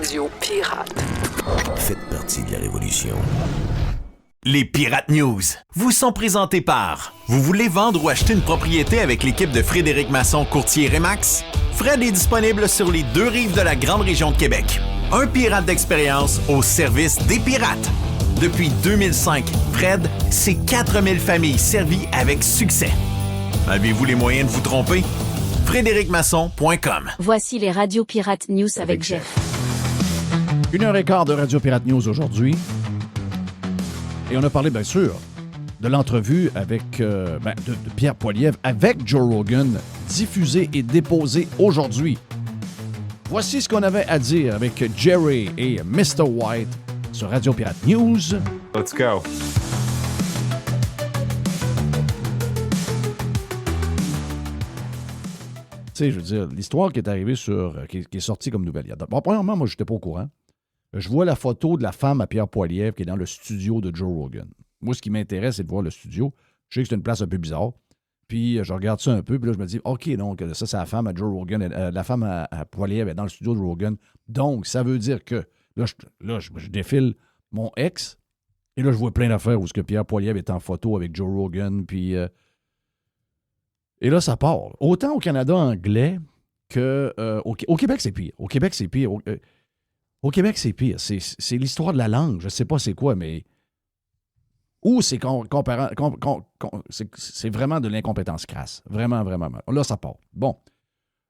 Radio Pirate. Faites partie de la révolution. Les Pirates News vous sont présentés par... Vous voulez vendre ou acheter une propriété avec l'équipe de Frédéric Masson, courtier Remax? Fred est disponible sur les deux rives de la grande région de Québec. Un pirate d'expérience au service des pirates. Depuis 2005, Fred, c'est 4000 familles servies avec succès. Avez-vous les moyens de vous tromper? FrédéricMasson.com. Voici les Radio Pirate News avec Jeff. 1h15 de Radio Pirate News aujourd'hui. Et on a parlé, bien sûr, de l'entrevue avec de Pierre Poilievre avec Joe Rogan, diffusée et déposée aujourd'hui. Voici ce qu'on avait à dire avec Jerry et Mr. White sur Radio Pirate News. Let's go. Tu sais, je veux dire, l'histoire qui est arrivée qui est sortie comme nouvelle. Bon, premièrement, moi, je n'étais pas au courant. Je vois la photo de la femme à Pierre Poilievre qui est dans le studio de Joe Rogan. Moi, ce qui m'intéresse, c'est de voir le studio. Je sais que c'est une place un peu bizarre. Puis, je regarde ça un peu, puis là, je me dis, OK, donc, ça, c'est la femme à Joe Rogan. La femme à Poilievre est dans le studio de Rogan. Donc, ça veut dire que, là, je défile mon ex, et là, je vois plein d'affaires où ce que Pierre Poilievre est en photo avec Joe Rogan, puis... et là, ça part. Autant au Canada anglais que... au Québec, c'est pire. Au Québec, c'est pire. Au Québec, c'est pire. C'est l'histoire de la langue. Je ne sais pas c'est quoi, mais... Ou c'est c'est vraiment de l'incompétence crasse. Vraiment, vraiment. Là, ça part. Bon.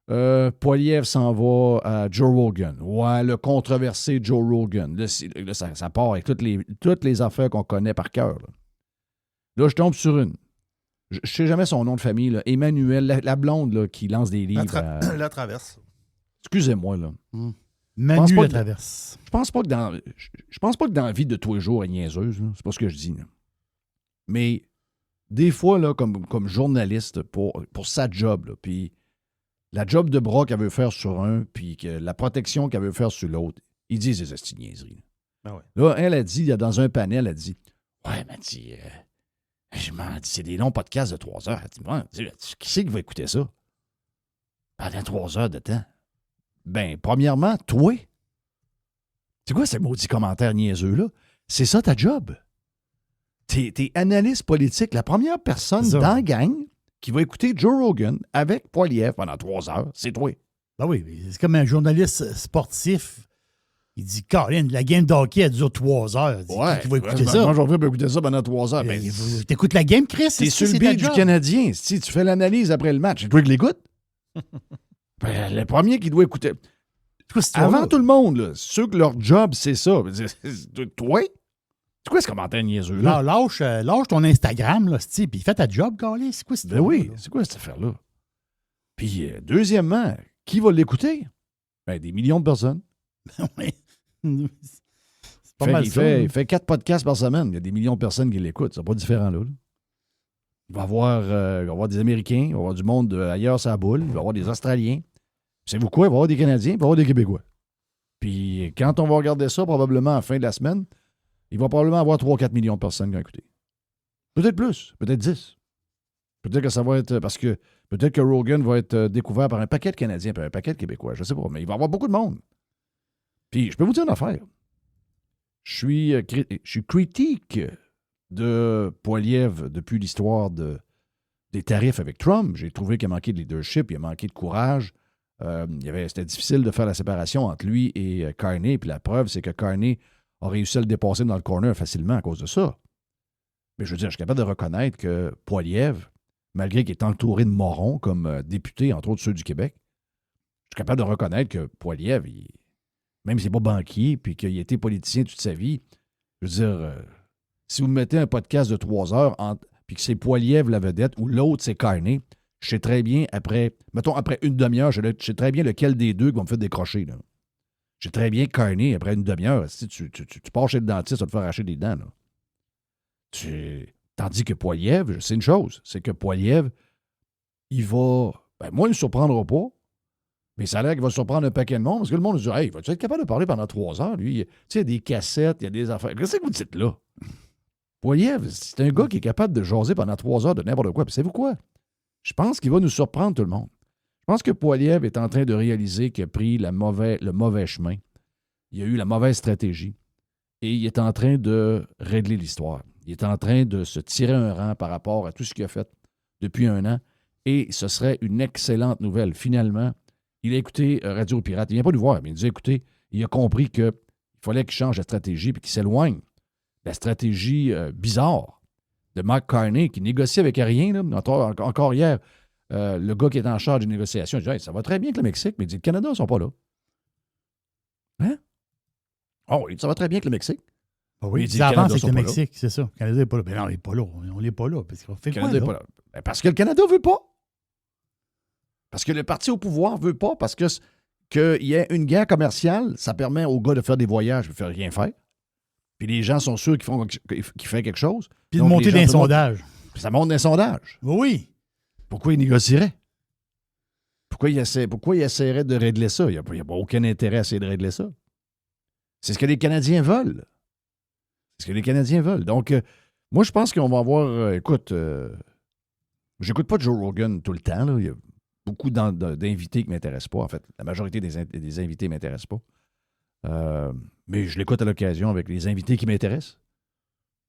Poilievre s'en va à Joe Rogan. Ouais, le controversé Joe Rogan. Là, ça part avec toutes les affaires qu'on connaît par cœur. Là, je tombe sur une. Je ne sais jamais son nom de famille. Là. Emmanuel, la blonde là, qui lance des livres. La traverse. Excusez-moi, là. Manu la traverse. Je pense pas que dans la vie de tous les jours, elle est niaiseuse. Là. C'est pas ce que je dis. Là. Mais des fois, là, comme journaliste, pour sa job, puis la job de bras qu'elle veut faire sur un, puis la protection qu'elle veut faire sur l'autre, ils disent des esti niaiseries. Ah ouais. Là, elle a dit, dans un panel, elle a dit, ouais, elle m'a dit, c'est des longs podcasts de 3 heures. Elle dit, qui c'est qui va écouter ça? Pendant 3 heures de temps. Ben, premièrement, toi. C'est quoi ces maudits commentaires niaiseux-là? C'est ça ta job. T'es analyste politique. La première personne dans la gang qui va écouter Joe Rogan avec Poilievre pendant 3 heures, c'est toi. Ben oui, c'est comme un journaliste sportif. Il dit, Colin, la game de hockey, elle dure 3 heures. Ouais. Qui va écouter ça? Moi, j'aurais pu écouter ça pendant 3 heures. Ben, t'écoutes la game, Chris? T'es sur le beat du Canadien. Si tu fais l'analyse après le match, c'est toi qui l'écoutes. Ben, le premier qui doit écouter. Avant tout le monde, là, ceux que leur job, c'est ça. Toi? C'est quoi ce commentaire niaiseux là? Lâche ton Instagram, là, puis fais ta job, Carly. C'est quoi cette Ben oui, c'est quoi cette affaire-là? Puis, deuxièmement, qui va l'écouter? Ben, des millions de personnes. Oui. C'est pas mal ça. Il fait 4 podcasts par semaine. Il y a des millions de personnes qui l'écoutent. C'est pas différent, là. Il va y avoir des Américains, il va y avoir du monde ailleurs sur la boule, il va y avoir des Australiens. Savez-vous quoi? Il va y avoir des Canadiens, il va y avoir des Québécois. Puis quand on va regarder ça, probablement à la fin de la semaine, il va probablement avoir 3-4 millions de personnes qui vont écouter. Peut-être plus, peut-être 10. Peut-être que ça va être... Parce que peut-être que Rogan va être découvert par un paquet de Canadiens par un paquet de Québécois. Je ne sais pas, mais il va y avoir beaucoup de monde. Puis je peux vous dire une affaire. Je suis critique de Poilievre depuis l'histoire des tarifs avec Trump. J'ai trouvé qu'il a manqué de leadership, il a manqué de courage. C'était difficile de faire la séparation entre lui et Carney. Puis la preuve, c'est que Carney a réussi à le dépasser dans le corner facilement à cause de ça. Mais je veux dire, je suis capable de reconnaître que Poilievre, malgré qu'il est entouré de morons comme député, entre autres ceux du Québec, je suis capable de reconnaître que Poilievre, même s'il n'est pas banquier puis qu'il a été politicien toute sa vie, je veux dire, si vous me mettez un podcast de 3 heures puis que c'est Poilievre la vedette ou l'autre c'est Carney, je sais très bien après une demi-heure, je sais très bien lequel des deux qui va me faire décrocher. Là. Je sais très bien Carney, après une demi-heure, si tu pars chez le dentiste, ça va te faire arracher des dents. Là. Tandis que Poilievre, c'est une chose, c'est que Poilievre, il va... Ben, moi, il ne me surprendra pas, mais ça a l'air qu'il va surprendre un paquet de monde, parce que le monde se dit « Hey, vas-tu être capable de parler pendant 3 heures, lui? » Tu sais, il y a des cassettes, il y a des affaires. Qu'est-ce que vous dites là? Poilievre, c'est un gars qui est capable de jaser pendant 3 heures de n'importe quoi. Puis savez-vous quoi? Je pense qu'il va nous surprendre tout le monde. Je pense que Poilievre est en train de réaliser qu'il a pris le mauvais chemin. il y a eu la mauvaise stratégie. Et il est en train de régler l'histoire. Il est en train de se tirer un rang par rapport à tout ce qu'il a fait depuis un an. Et ce serait une excellente nouvelle. Finalement, il a écouté Radio Pirate. Il ne vient pas nous voir, mais il nous a écouté. Il a compris qu'il fallait qu'il change la stratégie et qu'il s'éloigne de la stratégie bizarre de Mark Carney qui négocie avec rien. Là. Encore hier, le gars qui est en charge des négociations, il dit hey, ça va très bien avec le Mexique, mais il dit le Canada, ils ne sont pas là. Hein? Oh, il dit ça va très bien avec le Mexique. Ah oui, il dit ça le Canada avance avec sont le pas là. Mexique, c'est ça. Le Canada n'est pas là. Ben non, on n'est pas là. On n'est pas là. Parce qu'on fait Le quoi, Canada là? est pas là. Ben, parce que le Canada ne veut pas. Parce que le parti au pouvoir ne veut pas. Parce que qu'il y ait une guerre commerciale, ça permet aux gars de faire des voyages et de faire rien faire. Puis les gens sont sûrs qu'ils font quelque chose. Puis de Donc, monter les dans les gens, sondages. Puis ça monte dans les sondages. Oui. Pourquoi ils négocieraient? Pourquoi ils essaieraient de régler ça? Il n'y a pas aucun intérêt à essayer de régler ça. C'est ce que les Canadiens veulent. C'est ce que les Canadiens veulent. Donc, moi, je pense qu'on va avoir... écoute, j'écoute pas Joe Rogan tout le temps. Là. Il y a beaucoup d'invités qui ne m'intéressent pas. En fait, la majorité des invités ne m'intéressent pas. Mais je l'écoute à l'occasion avec les invités qui m'intéressent.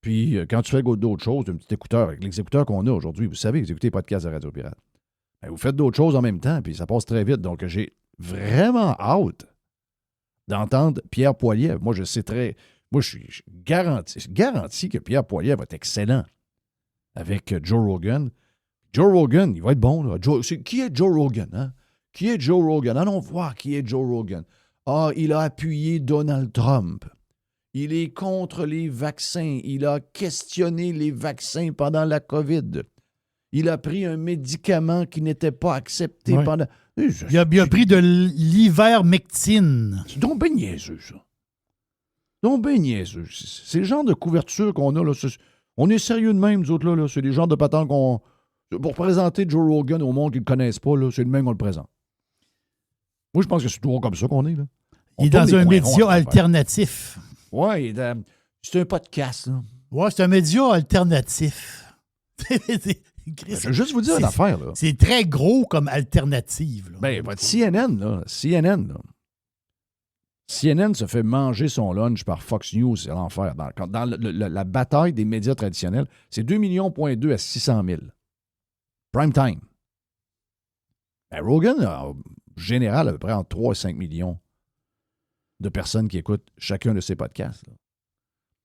Puis, quand tu fais d'autres choses, un petit écouteur, avec les écouteurs qu'on a aujourd'hui, vous savez, vous écoutez les podcasts de Radio Pirate. Ben, vous faites d'autres choses en même temps, puis ça passe très vite. Donc, j'ai vraiment hâte d'entendre Pierre Poilievre. Moi, je suis garanti que Pierre Poilievre va être excellent avec Joe Rogan. Joe Rogan, il va être bon. Là. Qui est Joe Rogan? Hein? Qui est Joe Rogan? Allons voir qui est Joe Rogan. Ah, il a appuyé Donald Trump. Il est contre les vaccins. Il a questionné les vaccins pendant la COVID. Il a pris un médicament qui n'était pas accepté pendant... Il a pris de l'ivermectine. C'est donc bien niaiseux, ça. Donc bien niaiseux. C'est le genre de couverture qu'on a, là. On est sérieux de même, nous autres, là. C'est des genres de patents qu'on... Pour présenter Joe Rogan au monde qui ne le connaissent pas, là, c'est le même qu'on le présente. Moi, je pense que c'est toujours comme ça qu'on est, là. Il est dans un média alternatif. Oui, c'est un podcast, là. Oui, c'est un média alternatif. Je veux juste vous dire une affaire, là. C'est très gros comme alternative. Là. Ben, votre CNN, là. CNN se fait manger son lunch par Fox News, c'est l'enfer. Dans la bataille des médias traditionnels, c'est 2,2 millions à 600 000. Prime time. Ben, Rogan, en général, à peu près entre 3 et 5 millions de personnes qui écoutent chacun de ses podcasts. Là.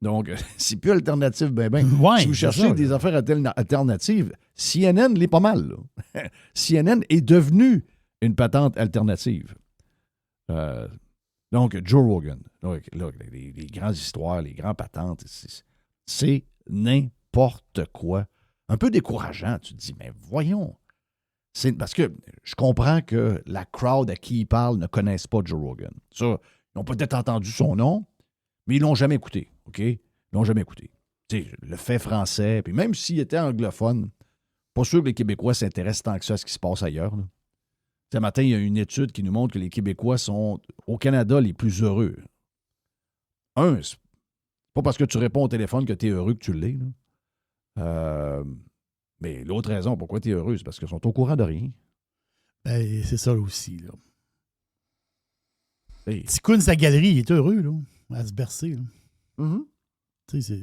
Donc, c'est plus alternatif, Ouais, si vous cherchez des affaires alternatives, CNN l'est pas mal. Là. CNN est devenu une patente alternative. Donc, Joe Rogan, là, les grandes histoires, les grands patentes, c'est n'importe quoi. Un peu décourageant, tu te dis, mais voyons. Parce que je comprends que la crowd à qui il parle ne connaissent pas Joe Rogan. Ça, ils ont peut-être entendu son nom, mais ils ne l'ont jamais écouté, OK? Ils ne l'ont jamais écouté. Tu sais, le fait français, puis même s'il était anglophone, pas sûr que les Québécois s'intéressent tant que ça à ce qui se passe ailleurs. Là. Ce matin, il y a une étude qui nous montre que les Québécois sont, au Canada, les plus heureux. C'est pas parce que tu réponds au téléphone que tu es heureux que tu l'es. Mais l'autre raison pourquoi tu es heureux, c'est parce qu'ils sont au courant de rien. Ben, c'est ça aussi. Là. Hey. Ticoun, sa galerie, il est heureux, là, à se bercer. Là. Mm-hmm. Tu sais, c'est...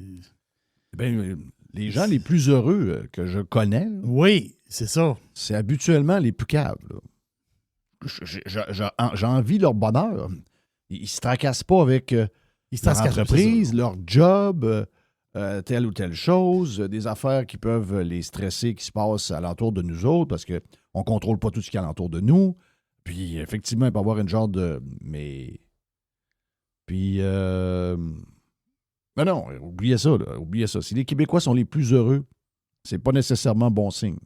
Ben, les gens les plus heureux que je connais, là, oui, c'est ça. c'est habituellement les plus caves. J'envie leur bonheur. Ils ne se tracassent pas avec leur entreprise, leur job, telle ou telle chose, des affaires qui peuvent les stresser, qui se passent alentour de nous autres, parce qu'on ne contrôle pas tout ce qui est alentour de nous. Puis, effectivement, il peut y avoir une genre de... Mais... Puis... Mais non, oubliez ça, là. Oubliez ça. Si les Québécois sont les plus heureux, c'est pas nécessairement bon signe.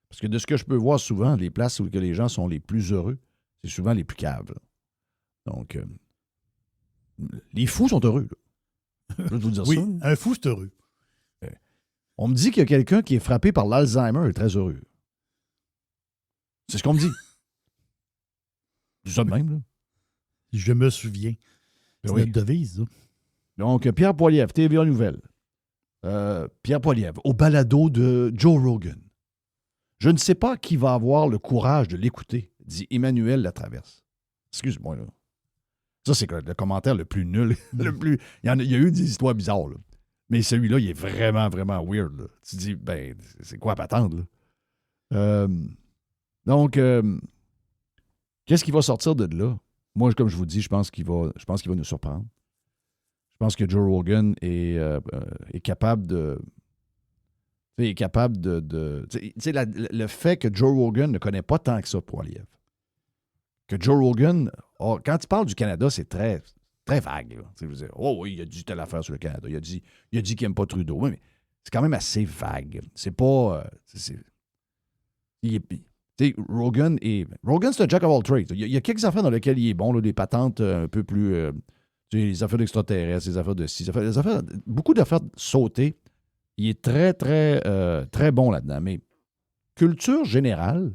Parce que de ce que je peux voir souvent, les places où les gens sont les plus heureux, c'est souvent les plus caves. Là. Donc, les fous sont heureux. Là. Je veux vous dire oui, ça. un fou, c'est heureux. On me dit qu'il y a quelqu'un qui est frappé par l'Alzheimer et très heureux. C'est ce qu'on me dit. C'est ça de même, là. Je me souviens. C'est oui. notre devise, là. Donc, Pierre Poilievre, TVA Nouvelle. Pierre Poilievre, au balado de Joe Rogan. Je ne sais pas qui va avoir le courage de l'écouter, dit Emmanuel Latraverse. Excuse-moi, là. Ça, c'est le commentaire le plus nul. Il y a eu des histoires bizarres, là. Mais celui-là, il est vraiment, vraiment weird, là. Tu te dis, ben, c'est quoi à attendre, là? Donc, qu'est-ce qui va sortir de là? Moi, comme je vous dis, je pense qu'il va nous surprendre. Je pense que Joe Rogan est capable de... Il est capable de tu sais, le fait que Joe Rogan ne connaît pas tant que ça Poilievre. Que Joe Rogan, quand il parle du Canada, c'est très, très vague. Là. Tu sais, vous dire, oh oui, il a dit telle affaire sur le Canada. Il a dit qu'il n'aime pas Trudeau. Oui, mais c'est quand même assez vague. C'est pas... Rogan, c'est un jack of all trades. Il y a quelques affaires dans lesquelles il est bon, là, des patentes un peu plus... les affaires d'extraterrestres, les affaires de ci, beaucoup d'affaires sautées. Il est très, très, très bon là-dedans. Mais culture générale,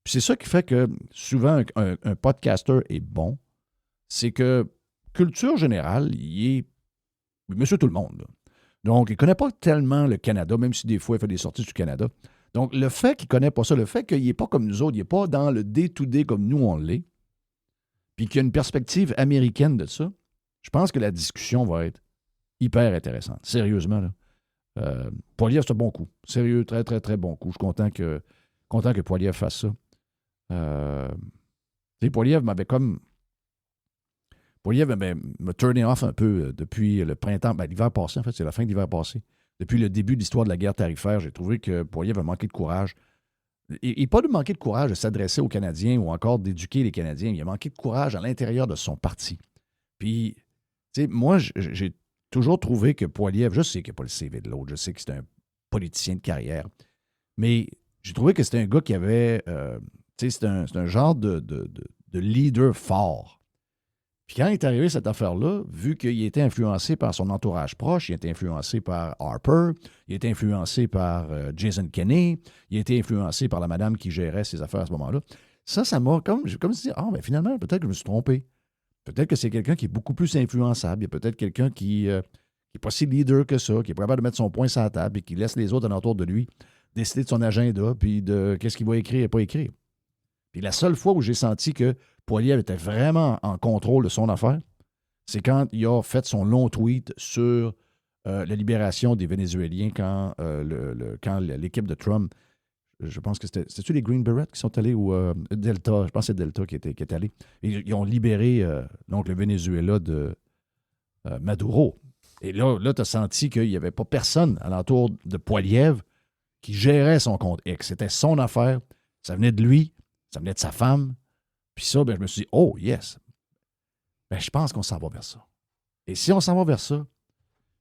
puis c'est ça qui fait que souvent un podcaster est bon, c'est que culture générale, il est monsieur tout le monde. Là. Donc, il ne connaît pas tellement le Canada, même si des fois il fait des sorties du Canada. Donc, le fait qu'il ne connaît pas ça, le fait qu'il n'est pas comme nous autres, il n'est pas dans le day-to-day comme nous on l'est, puis qu'il y a une perspective américaine de ça, je pense que la discussion va être hyper intéressante. Sérieusement, là. Poilievre, c'est un bon coup. Sérieux, très, très, très bon coup. Je suis content que Poilievre fasse ça. Poilievre m'a turné off un peu depuis le printemps, l'hiver passé, en fait, c'est la fin de l'hiver passé. Depuis le début de l'histoire de la guerre tarifaire, j'ai trouvé que Poilievre a manqué de courage. Et pas de manquer de courage de s'adresser aux Canadiens ou encore d'éduquer les Canadiens. Il a manqué de courage à l'intérieur de son parti. Puis, tu sais, moi, j'ai toujours trouvé que Poilievre, je sais qu'il n'y a pas le CV de l'autre, je sais que c'est un politicien de carrière, mais j'ai trouvé que c'était un gars qui avait, c'est un genre de leader fort. Puis quand est arrivé cette affaire-là, vu qu'il était influencé par son entourage proche, il était influencé par Harper, il était influencé par Jason Kenney, il était influencé par la madame qui gérait ses affaires à ce moment-là, ça m'a comme si, finalement, peut-être que je me suis trompé. Peut-être que c'est quelqu'un qui est beaucoup plus influençable. Il y a peut-être quelqu'un qui n'est pas si leader que ça, qui est capable de mettre son poing sur la table et qui laisse les autres alentour de lui décider de son agenda puis de qu'est-ce qu'il va écrire et pas écrire. Puis la seule fois où j'ai senti que Poilievre était vraiment en contrôle de son affaire, c'est quand il a fait son long tweet sur la libération des Vénézuéliens quand l'équipe de Trump, je pense que c'était-tu les Green Berets qui sont allés ou Delta, je pense que c'est Delta qui est allé. Ils ont libéré donc le Venezuela de Maduro. Et là tu as senti qu'il n'y avait pas personne alentour de Poilievre qui gérait son compte X. C'était son affaire. Ça venait de lui, ça venait de sa femme. Puis ça, je me suis dit, oh yes, je pense qu'on s'en va vers ça. Et si on s'en va vers ça,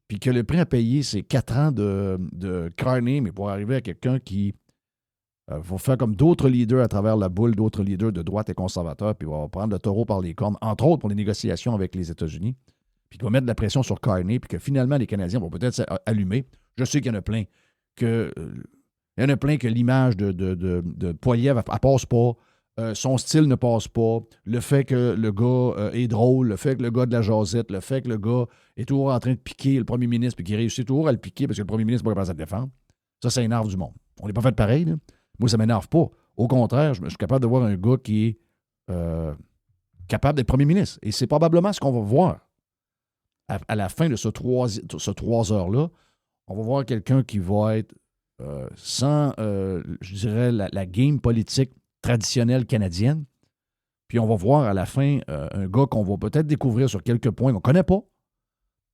puis que le prix à payer, c'est 4 ans de carnet, mais pour arriver à quelqu'un qui va faire comme d'autres leaders à travers la boule, d'autres leaders de droite et conservateurs, puis va prendre le taureau par les cornes, entre autres pour les négociations avec les États-Unis, puis qui va mettre de la pression sur Carney, puis que finalement, les Canadiens vont peut-être s'allumer. Je sais qu'il y en a plein que l'image de Poilievre, elle passe pas. Son style ne passe pas. Le fait que le gars est drôle, le fait que le gars de la jasette, le fait que le gars est toujours en train de piquer le premier ministre puis qu'il réussit toujours à le piquer parce que le premier ministre n'est pas capable de se défendre, ça énerve du monde. On n'est pas fait pareil, là. Moi, ça ne m'énerve pas. Au contraire, je suis capable de voir un gars qui est capable d'être premier ministre. Et c'est probablement ce qu'on va voir à la fin de ce 3 heures-là. On va voir quelqu'un qui va être sans, je dirais, la game politique traditionnelle canadienne. Puis on va voir à la fin un gars qu'on va peut-être découvrir sur quelques points qu'on ne connaît pas.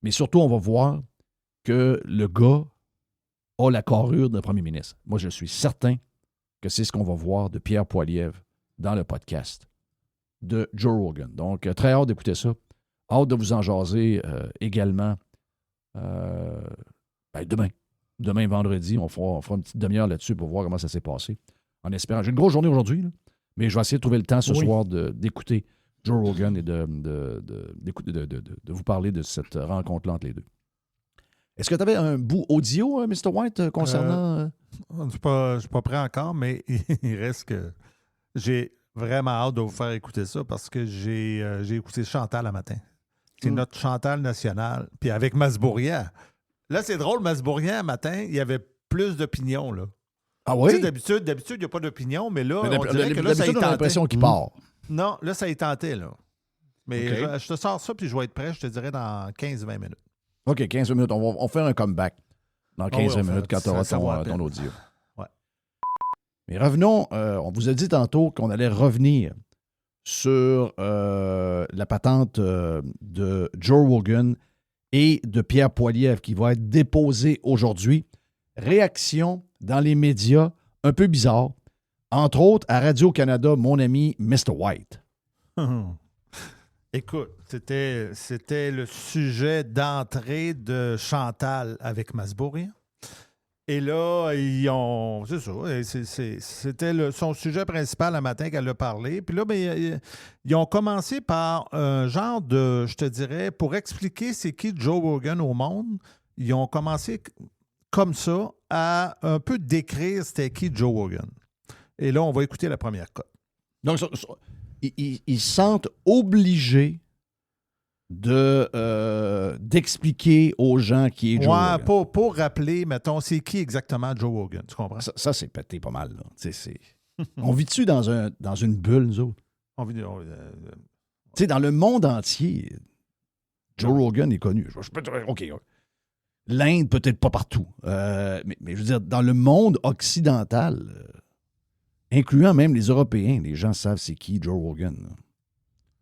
Mais surtout, on va voir que le gars a la carrure d'un premier ministre. Moi, je suis certain que c'est ce qu'on va voir de Pierre Poilievre dans le podcast de Joe Rogan. Donc, très hâte d'écouter ça. Hâte de vous en jaser également demain. Demain, vendredi, on fera une petite demi-heure là-dessus pour voir comment ça s'est passé. En espérant. J'ai une grosse journée aujourd'hui, là, mais je vais essayer de trouver le temps ce soir d'écouter Joe Rogan et de vous parler de cette rencontre-là entre les deux. Est-ce que tu avais un bout audio, Mr. White, concernant... Je ne suis pas prêt encore, mais il reste que j'ai vraiment hâte de vous faire écouter ça parce que j'ai écouté Chantal à matin. C'est notre Chantal nationale. Puis avec Masbourian. Là, c'est drôle, Masbourian, à matin, il y avait plus d'opinion, là. Ah oui? D'habitude, il n'y a pas d'opinion, mais là, on dirait que là, ça y on a l'impression qu'il part. Non, là, ça y tentait, là. Mais OK. je te sors ça, puis je vais être prêt, je te dirais, dans 15-20 minutes. OK, 15 minutes. On va faire un comeback dans 15 ouais, minutes quand tu auras ça va à ton peine. audio. Ouais. Mais revenons, on vous a dit tantôt qu'on allait revenir sur la patente de Joe Rogan et de Pierre Poilievre qui va être déposée aujourd'hui. Réaction dans les médias un peu bizarre. Entre autres, à Radio-Canada, mon ami Mr. White. Écoute, c'était le sujet d'entrée de Chantal avec Masbouri. Et là, c'est ça, c'était son sujet principal le matin qu'elle a parlé. Puis là, ils ont commencé par un genre de, je te dirais, pour expliquer c'est qui Joe Rogan au monde, ils ont commencé comme ça à un peu décrire c'était qui Joe Rogan. Et là, on va écouter la première cote. Donc, ils se sentent obligés d'expliquer aux gens qui est Joe Rogan. Pour rappeler, mettons, c'est qui exactement Joe Rogan, tu comprends? Ça c'est pété pas mal. Là. On vit-tu dans une bulle, nous autres? Dans le monde entier, Joe Rogan est connu. OK. L'Inde, peut-être pas partout. Mais je veux dire, dans le monde occidental, incluant même les Européens, les gens savent c'est qui Joe Rogan.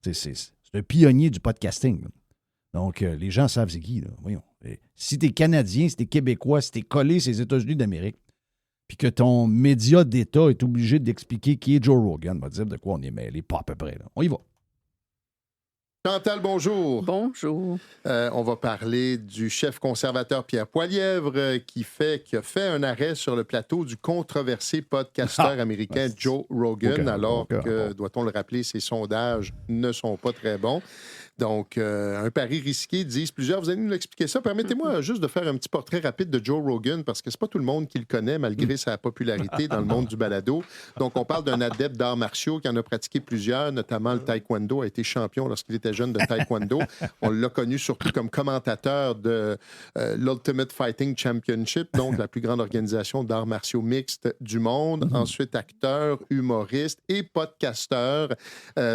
C'est un pionnier du podcasting. Là. Donc, les gens savent c'est qui. Là. Voyons. Et si t'es Canadien, si t'es Québécois, si t'es collé ces États-Unis d'Amérique, puis que ton média d'État est obligé d'expliquer qui est Joe Rogan, on va dire de quoi on est mêlé, pas à peu près. Là. On y va. Chantal, bonjour. Bonjour. On va parler du chef conservateur Pierre Poilievre qui a fait un arrêt sur le plateau du controversé podcasteur américain Joe Rogan, alors que, doit-on le rappeler, ses sondages ne sont pas très bons. Donc, un pari risqué, disent plusieurs. Vous allez nous expliquer ça. Permettez-moi juste de faire un petit portrait rapide de Joe Rogan, parce que c'est pas tout le monde qui le connaît, malgré sa popularité dans le monde du balado. Donc, on parle d'un adepte d'arts martiaux qui en a pratiqué plusieurs, notamment le taekwondo, a été champion lorsqu'il était jeune de taekwondo. On l'a connu surtout comme commentateur de l'Ultimate Fighting Championship, donc la plus grande organisation d'arts martiaux mixtes du monde. Ensuite, acteur, humoriste et podcasteur.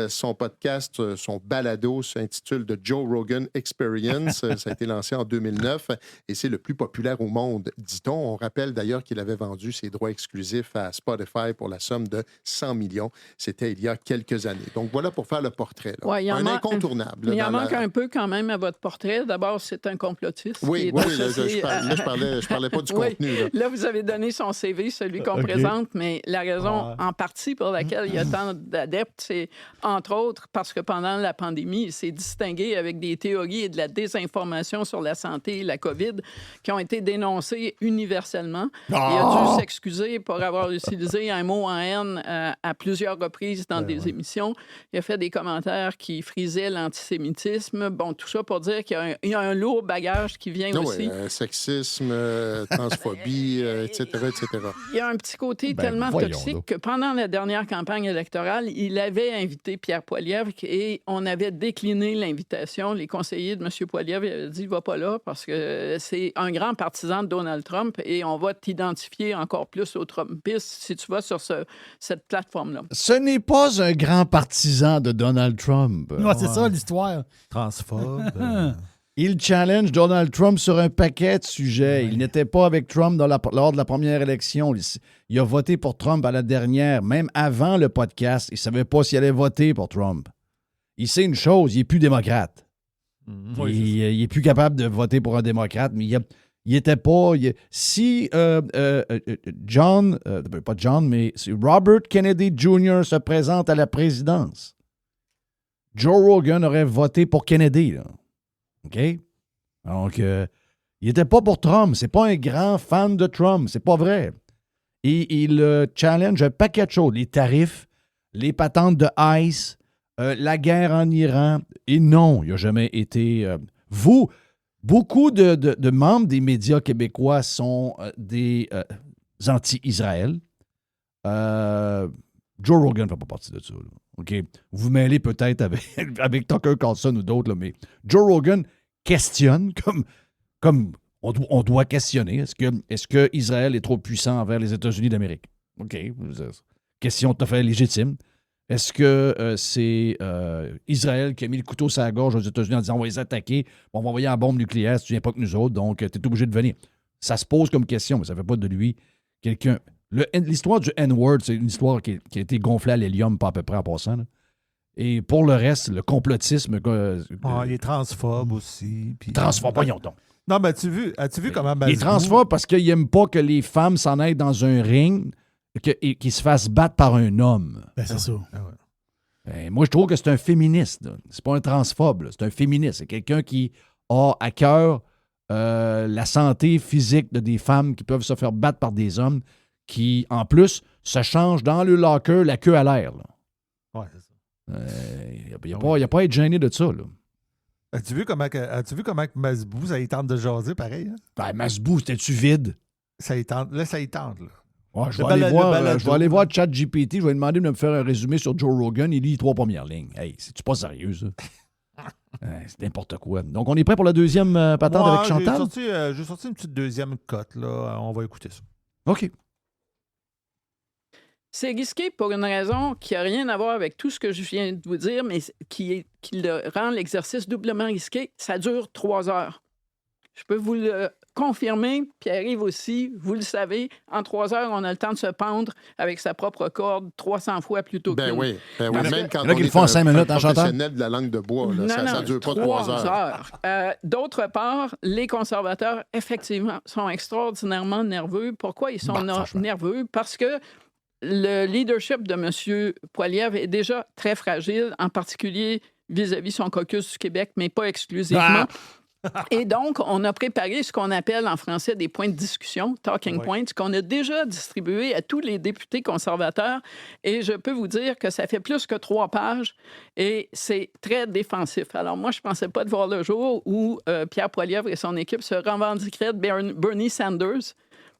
Son podcast, son balado s'intitule The Joe Rogan Experience. Ça a été lancé en 2009 et c'est le plus populaire au monde, dit-on. On rappelle d'ailleurs qu'il avait vendu ses droits exclusifs à Spotify pour la somme de 100 millions. C'était il y a quelques années. Donc voilà pour faire le portrait. Là. Ouais, un incontournable. Il en manque un peu quand même à votre portrait. D'abord, c'est un complotiste. Oui, je parlais pas du contenu. Là, vous avez donné son CV, celui qu'on présente, mais la raison en partie pour laquelle il y a tant d'adeptes, c'est entre autres parce que pendant la pandémie, il s'est distingué avec des théories et de la désinformation sur la santé et la COVID qui ont été dénoncées universellement. Il a dû s'excuser pour avoir utilisé un mot en haine à plusieurs reprises dans des émissions. Il a fait des commentaires qui frisaient l'antisémitisme. Bon, tout ça pour dire qu'il y a un lourd bagage qui vient aussi. Sexisme, transphobie, etc., etc. Il y a un petit côté tellement toxique que pendant la dernière campagne électorale, il avait invité Pierre Poilievre et on avait décliné l'invitation. Les conseillers de M. Poilievre avaient dit « Va pas là parce que c'est un grand partisan de Donald Trump et on va t'identifier encore plus aux Trumpistes si tu vas sur cette plateforme-là. » Ce n'est pas un grand partisan de Donald Trump. Ouais, c'est ça l'histoire. Transphobe. Il challenge Donald Trump sur un paquet de sujets. Ouais. Il n'était pas avec Trump lors de la première élection. Il a voté pour Trump à la dernière, même avant le podcast. Il ne savait pas s'il allait voter pour Trump. Il sait une chose, il n'est plus démocrate. Il n'est plus capable de voter pour un démocrate, mais il n'était pas... si Robert Kennedy Jr. se présente à la présidence, Joe Rogan aurait voté pour Kennedy, là. OK? Donc, il n'était pas pour Trump. C'est pas un grand fan de Trump. C'est pas vrai. Et il challenge un paquet de choses. Les tarifs, les patentes de ICE, la guerre en Iran. Et non, il n'a jamais été... beaucoup de membres des médias québécois sont des anti-Israël. Joe Rogan ne fait pas partie de ça. Là. OK? Vous vous mêlez peut-être avec Tucker Carlson ou d'autres, là, mais Joe Rogan questionne comme on doit questionner. Est-ce que Israël est trop puissant envers les États-Unis d'Amérique? OK. Question tout à fait légitime. Est-ce que c'est Israël qui a mis le couteau sur la gorge aux États-Unis en disant on va les attaquer, on va envoyer la bombe nucléaire si tu viens pas que nous autres, donc tu es obligé de venir. Ça se pose comme question, mais ça ne fait pas de lui quelqu'un. L'histoire du N-word, c'est une histoire qui a été gonflée à l'hélium, pas à peu près en passant. Là. Et pour le reste, le complotisme. Il est transphobe aussi. Puis... Transphobe, voyons donc. Non, mais as-tu vu comment Masbou... Il est transphobe parce qu'il n'aime pas que les femmes s'en aillent dans un ring et qu'ils se fassent battre par un homme. Ben, c'est ça. Moi, je trouve que c'est un féministe. Là. C'est pas un transphobe. Là. C'est un féministe. C'est quelqu'un qui a à cœur la santé physique des femmes qui peuvent se faire battre par des hommes qui, en plus, se changent dans le locker la queue à l'air. Oui, c'est ça. Il n'y a pas à être gêné de ça. Là. As-tu vu comment Masbou, ça y tente de jaser, pareil? Hein? Ben, Masbou, c'était-tu vide? Ça y tente, là. Ouais, je vais aller voir ChatGPT, je vais lui demander de me faire un résumé sur Joe Rogan. Il lit les 3 premières lignes. Hey, c'est-tu pas sérieux, ça? C'est n'importe quoi. Donc, on est prêt pour la deuxième patente avec Chantal? J'ai sorti une petite deuxième cote, là. On va écouter ça. OK. C'est risqué pour une raison qui n'a rien à voir avec tout ce que je viens de vous dire, mais qui rend l'exercice doublement risqué. Ça dure 3 heures. Je peux vous le confirmer, Pierre-Yves aussi, vous le savez, en 3 heures, on a le temps de se pendre avec sa propre corde 300 fois plutôt que oui. Même quand on est un 5 minutes, professionnel de la langue de bois, là, ça ne dure pas 3 heures. D'autre part, les conservateurs, effectivement, sont extraordinairement nerveux. Pourquoi ils sont nerveux? Parce que le leadership de M. Poilievre est déjà très fragile, en particulier vis-à-vis son caucus du Québec, mais pas exclusivement. Et donc, on a préparé ce qu'on appelle en français des points de discussion, talking points, qu'on a déjà distribué à tous les députés conservateurs. Et je peux vous dire que ça fait plus que 3 pages et c'est très défensif. Alors moi, je ne pensais pas de voir le jour où Pierre Poilievre et son équipe se revendiqueraient de Bernie Sanders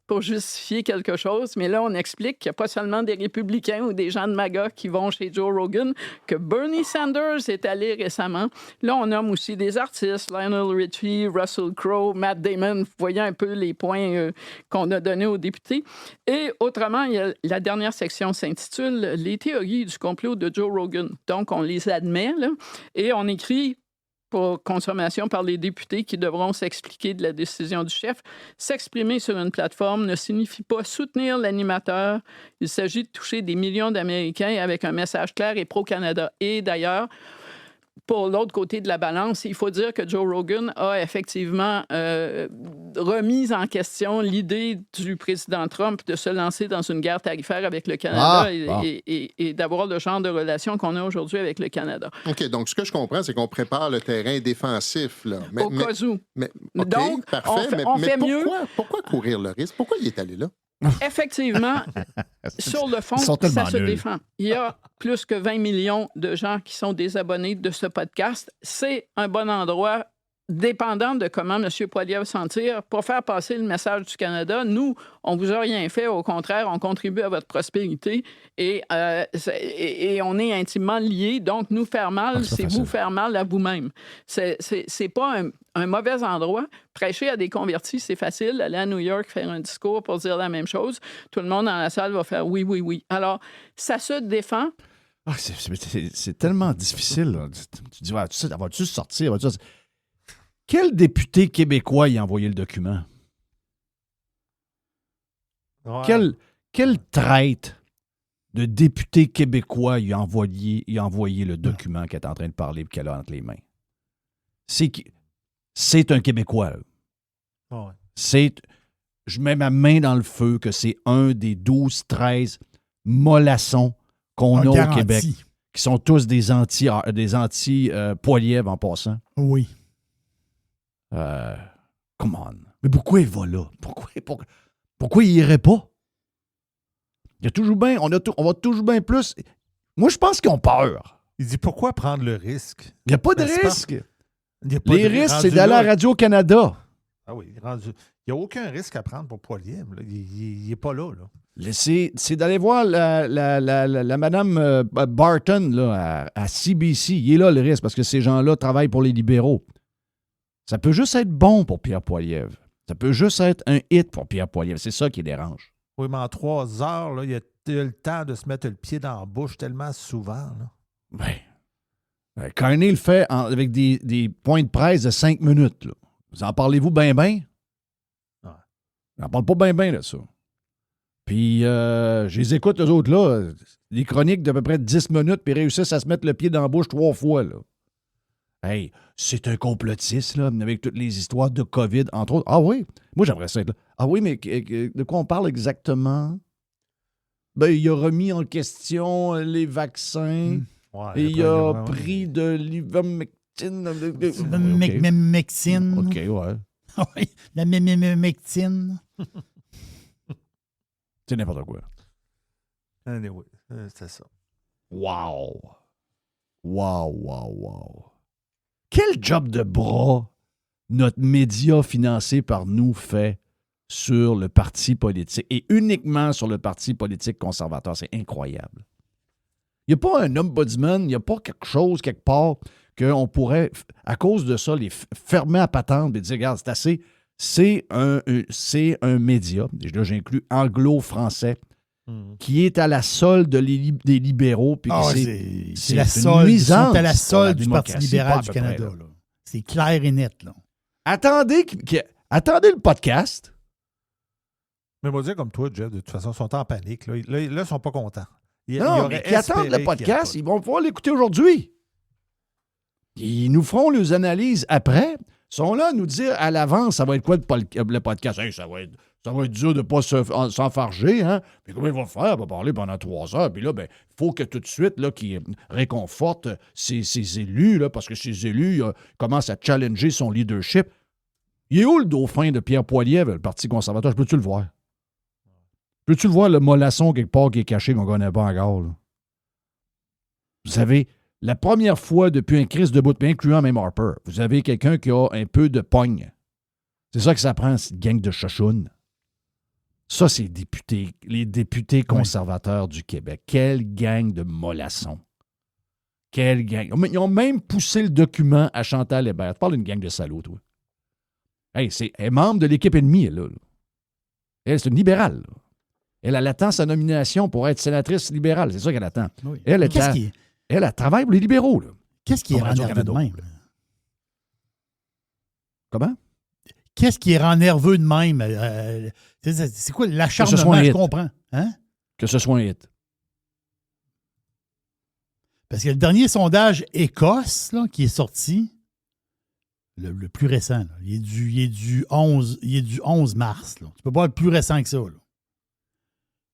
pour justifier quelque chose. Mais là, on explique qu'il n'y a pas seulement des républicains ou des gens de MAGA qui vont chez Joe Rogan, que Bernie Sanders est allé récemment. Là, on nomme aussi des artistes, Lionel Richie, Russell Crowe, Matt Damon. Vous voyez un peu les points qu'on a donnés aux députés. Et autrement, la dernière section s'intitule « Les théories du complot de Joe Rogan ». Donc, on les admet, là, et on écrit pour consommation par les députés qui devront s'expliquer de la décision du chef. S'exprimer sur une plateforme ne signifie pas soutenir l'animateur. Il s'agit de toucher des millions d'Américains avec un message clair et pro-Canada. Et d'ailleurs, pour l'autre côté de la balance, il faut dire que Joe Rogan a effectivement remis en question l'idée du président Trump de se lancer dans une guerre tarifaire avec le Canada et d'avoir le genre de relation qu'on a aujourd'hui avec le Canada. OK, donc ce que je comprends, c'est qu'on prépare le terrain défensif. Là. Au cas où. OK, donc, parfait. on fait mieux. Pourquoi courir le risque? Pourquoi il est allé là? Effectivement, sur le fond, ça se défend. Il y a plus que 20 millions de gens qui sont des abonnés de ce podcast. C'est un bon endroit, dépendant de comment M. Poilievre s'en tire, pour faire passer le message du Canada. Nous, on vous a rien fait. Au contraire, on contribue à votre prospérité et on est intimement liés. Donc, nous faire mal, c'est vous faire mal à vous-même. C'est pas un mauvais endroit. Prêcher à des convertis, c'est facile. Aller à New York, faire un discours pour dire la même chose. Tout le monde dans la salle va faire oui, oui, oui. Alors, ça se défend. C'est tellement difficile. Là. Tu dis, vas-tu sortir? Quel député québécois y a envoyé le document? Ouais. Quel traître de député québécois y a envoyé le document qu'elle est en train de parler et qu'elle a entre les mains? C'est un Québécois. Ouais. Je mets ma main dans le feu que c'est un des 12-13 mollassons qu'on a au Québec, qui sont tous des anti-Poilievre en passant. Oui. Come on. Mais pourquoi il va là? Pourquoi il irait pas? Il y a toujours bien, on va toujours bien plus. Moi, je pense qu'ils ont peur. Il dit pourquoi prendre le risque? Il n'y a pas de risque. Les risques, c'est d'aller à Radio-Canada. Ah oui, il n'y a aucun risque à prendre pour Poilievre. Il n'est pas là. C'est d'aller voir la madame Barton là, à CBC. Il est là le risque parce que ces gens-là travaillent pour les libéraux. Ça peut juste être bon pour Pierre Poilievre. Ça peut juste être un hit pour Pierre Poilievre. C'est ça qui dérange. Oui, mais en 3 heures, là, il y a le temps de se mettre le pied dans la bouche tellement souvent. Là. Ben, Carney le fait avec des points de presse de 5 minutes. Là. Vous en parlez-vous bien? Ouais. J'en parle pas bien de ça. Puis, je les écoute, eux autres, là, des chroniques d'à peu près 10 minutes, puis ils réussissent à se mettre le pied dans la bouche 3 fois, là. Hey, c'est un complotiste, là, avec toutes les histoires de COVID, entre autres. Ah oui? Moi, j'aimerais ça être là. Ah oui, mais de quoi on parle exactement? Ben, il a remis en question les vaccins. Ouais, et il a pris de l'ivermectine. Mectine. OK, ouais. Oui, la mectine. C'est n'importe quoi. Anyway, c'est ça. Wow. Quel job de bras notre média financé par nous fait sur le parti politique et uniquement sur le parti politique conservateur. C'est incroyable. Il n'y a pas un ombudsman, il n'y a pas quelque chose quelque part qu'on pourrait, à cause de ça, les fermer à patente et dire, regarde, c'est assez. C'est un média, là j'inclus anglo-français, qui est à la solde des libéraux. Puis c'est la solde. Ils sont à la solde du Parti libéral du Canada. Là. C'est clair et net. Là. Attendez le podcast. Mais moi, dire comme toi, Jeff, de toute façon, ils sont en panique. Là, ils ne sont pas contents. Mais qui attendent le podcast, ils vont pouvoir l'écouter aujourd'hui. Ils nous feront les analyses après. Ils sont là à nous dire à l'avance, ça va être quoi le podcast? Hey, ça va être dur de ne pas s'enfarger, hein? Mais comment il va faire? Il va parler pendant 3 heures. Puis là, il faut que tout de suite, là, qu'il réconforte ses élus, là, parce que ses élus commencent à challenger son leadership. Il est où le dauphin de Pierre Poilievre, le Parti conservateur? Peux-tu le voir? Peux-tu le voir, le mollasson quelque part qui est caché qu'on ne connaît pas encore? Là? Vous savez, la première fois depuis un crise de bout, incluant même Harper, vous avez quelqu'un qui a un peu de pogne. C'est ça que ça prend, cette gang de chachounes. Ça, c'est les députés conservateurs du Québec. Quelle gang de mollassons. Quelle gang. Ils ont même poussé le document à Chantal Hébert. Tu parles d'une gang de salauds, toi. Hey, elle est membre de l'équipe ennemie, elle, là. Elle, c'est une libérale. Là. Elle attend sa nomination pour être sénatrice libérale. C'est ça qu'elle attend. Oui. Elle travaille pour les libéraux. Là. Qu'est-ce qui rend nerveux de même? Comment? Qu'est-ce qui rend nerveux de même? C'est quoi l'acharnement? Je comprends. Hein? Que ce soit un hit. Parce que le dernier sondage Écosse là, qui est sorti, le plus récent, là, il est du 11 mars. Là. Tu peux pas être plus récent que ça. Là.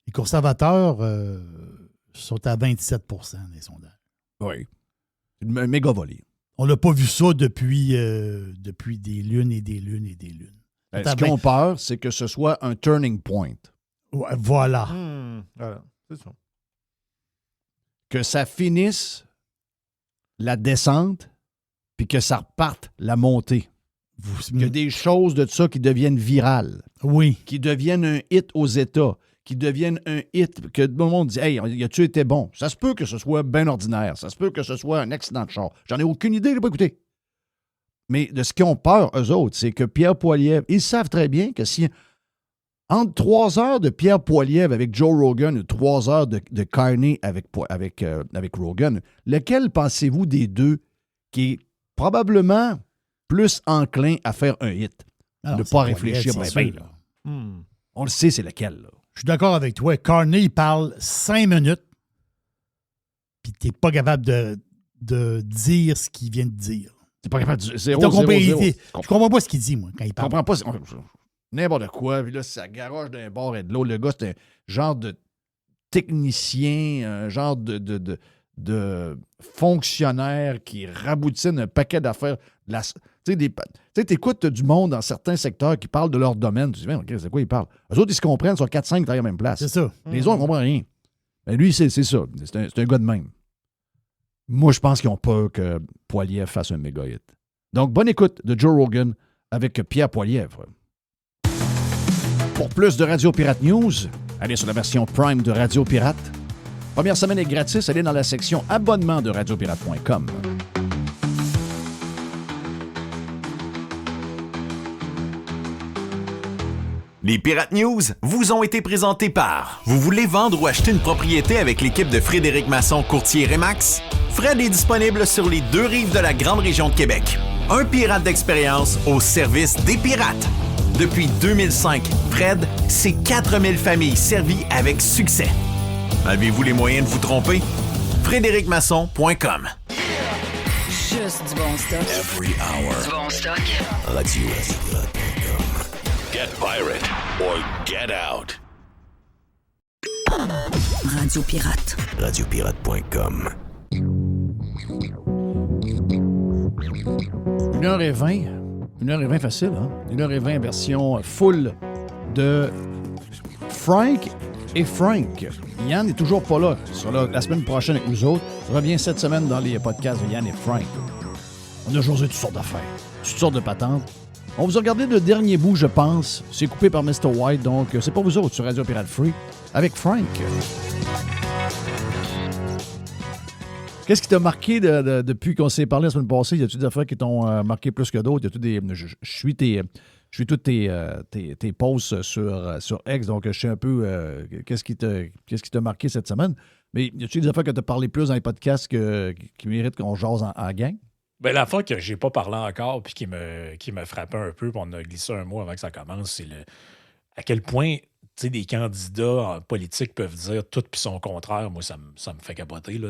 Les conservateurs sont à 27 % des sondages. Oui. Un méga volé. On n'a pas vu ça depuis des lunes et des lunes et des lunes. Ce qu'ils ont peur, c'est que ce soit un turning point. Ouais, voilà. Voilà, c'est ça. Que ça finisse la descente puis que ça reparte la montée. Qu'il y a des choses de ça qui deviennent virales. Oui. Qui deviennent un hit aux États. Qui deviennent un hit, que tout le monde dit « Hey, as-tu été bon? » Ça se peut que ce soit bien ordinaire. Ça se peut que ce soit un accident de char. J'en ai aucune idée, je n'ai pas écouté. Mais de ce qu'ils ont peur, eux autres, c'est que Pierre Poilievre, ils savent très bien que si entre 3 heures de Pierre Poilievre avec Joe Rogan ou 3 heures de Carney avec Rogan, lequel pensez-vous des deux qui est probablement plus enclin à faire un hit? Alors, ne pas réfléchir bien. On le sait, c'est lequel, là. Je suis d'accord avec toi. Carney, il parle 5 minutes, puis tu n'es pas capable de dire ce qu'il vient de dire. Tu n'es pas capable de dire. Je comprends pas ce qu'il dit, moi, quand il parle. Je comprends pas. N'importe quoi. Puis là, ça garoche d'un bord et de l'autre. Le gars, c'est un genre de technicien, un genre de fonctionnaire qui raboutine un paquet d'affaires. Tu sais, t'écoutes du monde dans certains secteurs qui parlent de leur domaine. Tu te dis, OK, c'est quoi ils parlent? Eux autres, ils se comprennent sur 4-5 qui travaillent à la même place. C'est ça. Les autres, ils ne comprennent rien. Mais lui, c'est ça. C'est un gars de même. Moi, je pense qu'ils ont peur que Poilievre fasse un méga hit. Donc, bonne écoute de Joe Rogan avec Pierre Poilievre. Pour plus de Radio Pirate News, allez sur la version Prime de Radio Pirate. Première semaine est gratis. Allez dans la section abonnement de radiopirate.com. Les Pirates News vous ont été présentés par... Vous voulez vendre ou acheter une propriété avec l'équipe de Frédéric Masson, courtier Remax? Fred est disponible sur les 2 rives de la grande région de Québec. Un pirate d'expérience au service des pirates. Depuis 2005, Fred, c'est 4000 familles servies avec succès. Avez-vous les moyens de vous tromper? FrédéricMasson.com. Juste du bon stock. Every hour. Du bon stock. Radio-pirate.com. Get pirate or get out. Radio Pirate. Radio-pirate.com. 1h20. 1h20 facile, hein? 1h20 version full de Frank et Frank. Yann n'est toujours pas là. Il sera là la semaine prochaine avec nous autres. Il revient cette semaine dans les podcasts de Yann et Frank. On a joué toutes sortes d'affaires, toutes sortes de patentes. On vous a regardé le dernier bout, je pense. C'est coupé par Mr. White, donc c'est pas vous autres sur Radio Pirate Free avec Frank. Qu'est-ce qui t'a marqué depuis qu'on s'est parlé la semaine passée? Y a-t-il des affaires qui t'ont marqué plus que d'autres? Je suis toutes tes posts sur X, donc je sais un peu qu'est-ce qui t'a marqué cette semaine. Mais y a-t-il des affaires que t'as parlé plus dans les podcasts qui méritent qu'on jase en gang? Ben, l'affaire que j'ai pas parlé encore puis qui me frappait un peu, puis on a glissé un mot avant que ça commence, c'est à quel point des candidats politiques peuvent dire tout puis son contraire. Moi, ça me fait capoter. Là,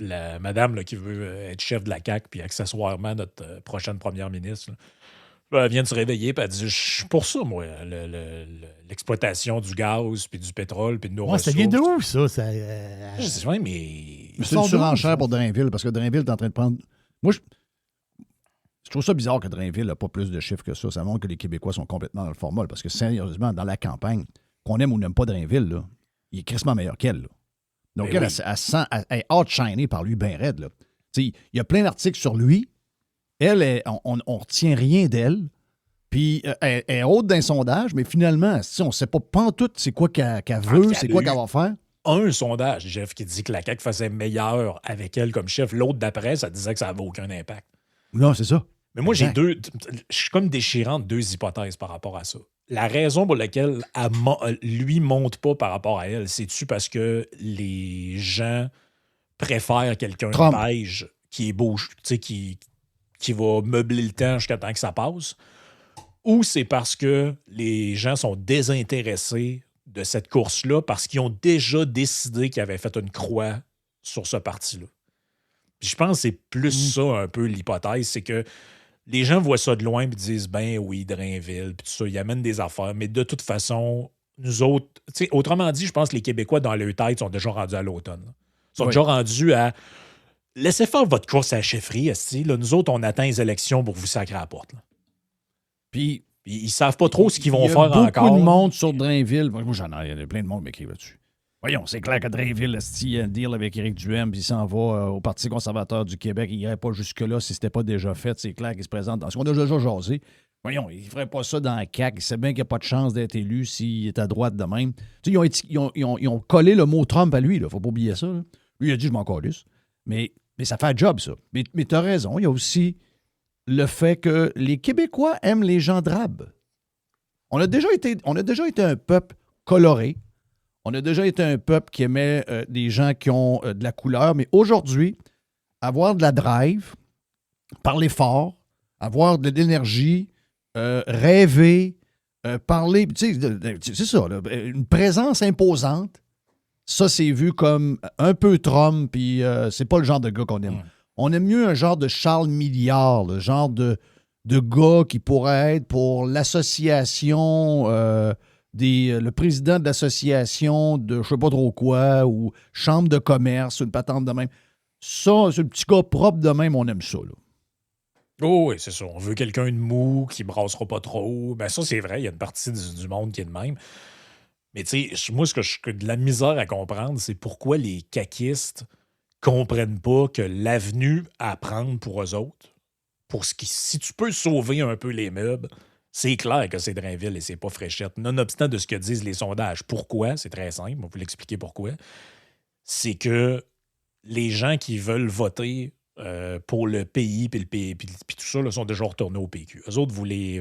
la madame là, qui veut être chef de la CAQ puis accessoirement notre prochaine première ministre, là, elle vient de se réveiller puis elle dit « Je suis pour ça, moi, l'exploitation du gaz puis du pétrole puis de nos ressources. » Ça vient de où, ça? Je dis, ouais, mais c'est une surenchère pour Drainville, parce que Drainville est en train de prendre... Moi, je trouve ça bizarre que Drainville n'a pas plus de chiffres que ça. Ça montre que les Québécois sont complètement dans le formol. Parce que sérieusement, dans la campagne, qu'on aime ou n'aime pas Drainville, là, il est crissement meilleur qu'elle. Là. Donc, elle est outshinée par lui bien raide. Là. Il y a plein d'articles sur lui. Elle, on ne retient rien d'elle. Puis, elle est haute d'un sondage, mais finalement, on ne sait pas pantoute c'est quoi qu'elle veut, c'est quoi qu'elle va faire. Un sondage, Jeff, qui dit que la CAQ faisait meilleur avec elle comme chef. L'autre d'après, ça disait que ça n'avait aucun impact. Non, c'est ça. Mais moi, je suis comme déchirant de 2 hypothèses par rapport à ça. La raison pour laquelle lui monte pas par rapport à elle, c'est-tu parce que les gens préfèrent quelqu'un de beige qui est beau, qui va meubler le temps jusqu'à temps que ça passe, ou c'est parce que les gens sont désintéressés de cette course-là parce qu'ils ont déjà décidé qu'ils avaient fait une croix sur ce parti-là. Puis je pense que c'est plus ça un peu l'hypothèse, c'est que les gens voient ça de loin et disent « Ben oui, Drainville, puis tout ça, ils amènent des affaires. » Mais de toute façon, nous autres... Autrement dit, je pense que les Québécois, dans leur tête, sont déjà rendus à l'automne. Ils sont déjà rendus à... Laissez faire votre course à la chefferie, esti. Là, nous autres, on attend les élections pour vous sacrer à la porte. Là. Puis ils savent pas trop ce qu'ils vont faire encore. Il y a beaucoup de monde sur Drainville. Moi, il y a plein de monde qui m'écrivent là-dessus. Voyons, c'est clair que Drainville, il y a un deal avec Éric Duhaime, puis il s'en va au Parti conservateur du Québec. Il n'irait pas jusque-là si ce n'était pas déjà fait. C'est clair qu'il se présente dans ce qu'on a déjà jasé. Voyons, il ne ferait pas ça dans la CAQ. Il sait bien qu'il n'y a pas de chance d'être élu s'il est à droite de même. Ils ont collé le mot Trump à lui. Il ne faut pas oublier ça. Là. Lui, il a dit « je m'en calisse ». Mais ça fait un job, ça. Mais tu as raison. Il y a aussi le fait que les Québécois aiment les gens drabes. On a déjà été un peuple coloré. On a déjà été un peuple qui aimait des gens qui ont de la couleur, mais aujourd'hui, avoir de la drive, parler fort, avoir de l'énergie, rêver, parler, tu sais, c'est ça, là, une présence imposante, ça, c'est vu comme un peu Trump, puis c'est pas le genre de gars qu'on aime. On aime mieux un genre de Charles Milliard, le genre de gars qui pourrait être pour l'association... le président de l'association de je sais pas trop quoi, ou chambre de commerce, une patente de même. Ça, c'est le petit gars propre de même, on aime ça. Là. Oh oui, c'est ça. On veut quelqu'un de mou, qui brassera pas trop. Ben ça, c'est vrai, il y a une partie du monde qui est de même. Mais tu sais, moi, ce que j'ai de la misère à comprendre, c'est pourquoi les caquistes comprennent pas que l'avenue à prendre pour eux autres, si tu peux sauver un peu les meubles, c'est clair que c'est Drainville et c'est pas Fréchette. Nonobstant de ce que disent les sondages. Pourquoi? C'est très simple. On va vous l'expliquer pourquoi. C'est que les gens qui veulent voter pour le pays puis tout ça là, sont déjà retournés au PQ. Eux autres, vous les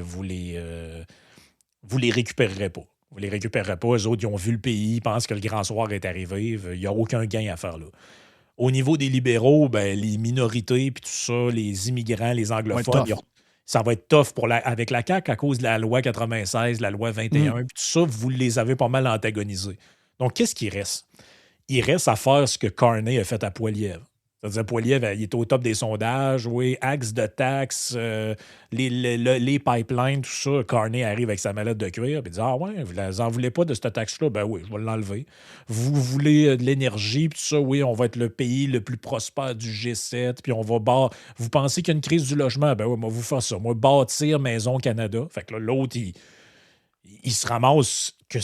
récupérerez pas. Vous ne les récupérerez pas. Eux autres, ils ont vu le pays, ils pensent que le grand soir est arrivé. Il n'y a aucun gain à faire là. Au niveau des libéraux, ben, les minorités, puis tout ça, les immigrants, les anglophones, ça va être tough avec la CAQ à cause de la loi 96, la loi 21, puis tout ça, vous les avez pas mal antagonisés. Donc, qu'est-ce qui reste? Il reste à faire ce que Carney a fait à Poilievre. C'est-à-dire, Poilievre, il est au top des sondages, oui, axe de taxes, les pipelines, tout ça. Carney arrive avec sa mallette de cuir et dit « Ah ouais, vous n'en voulez pas de cette taxe-là? Ben oui, je vais l'enlever. Vous voulez de l'énergie, puis tout ça, oui, on va être le pays le plus prospère du G7, puis on va Vous pensez qu'il y a une crise du logement? Ben oui, moi, vous faire ça. Moi, bâtir Maison Canada. » Fait que là, l'autre, il se ramasse que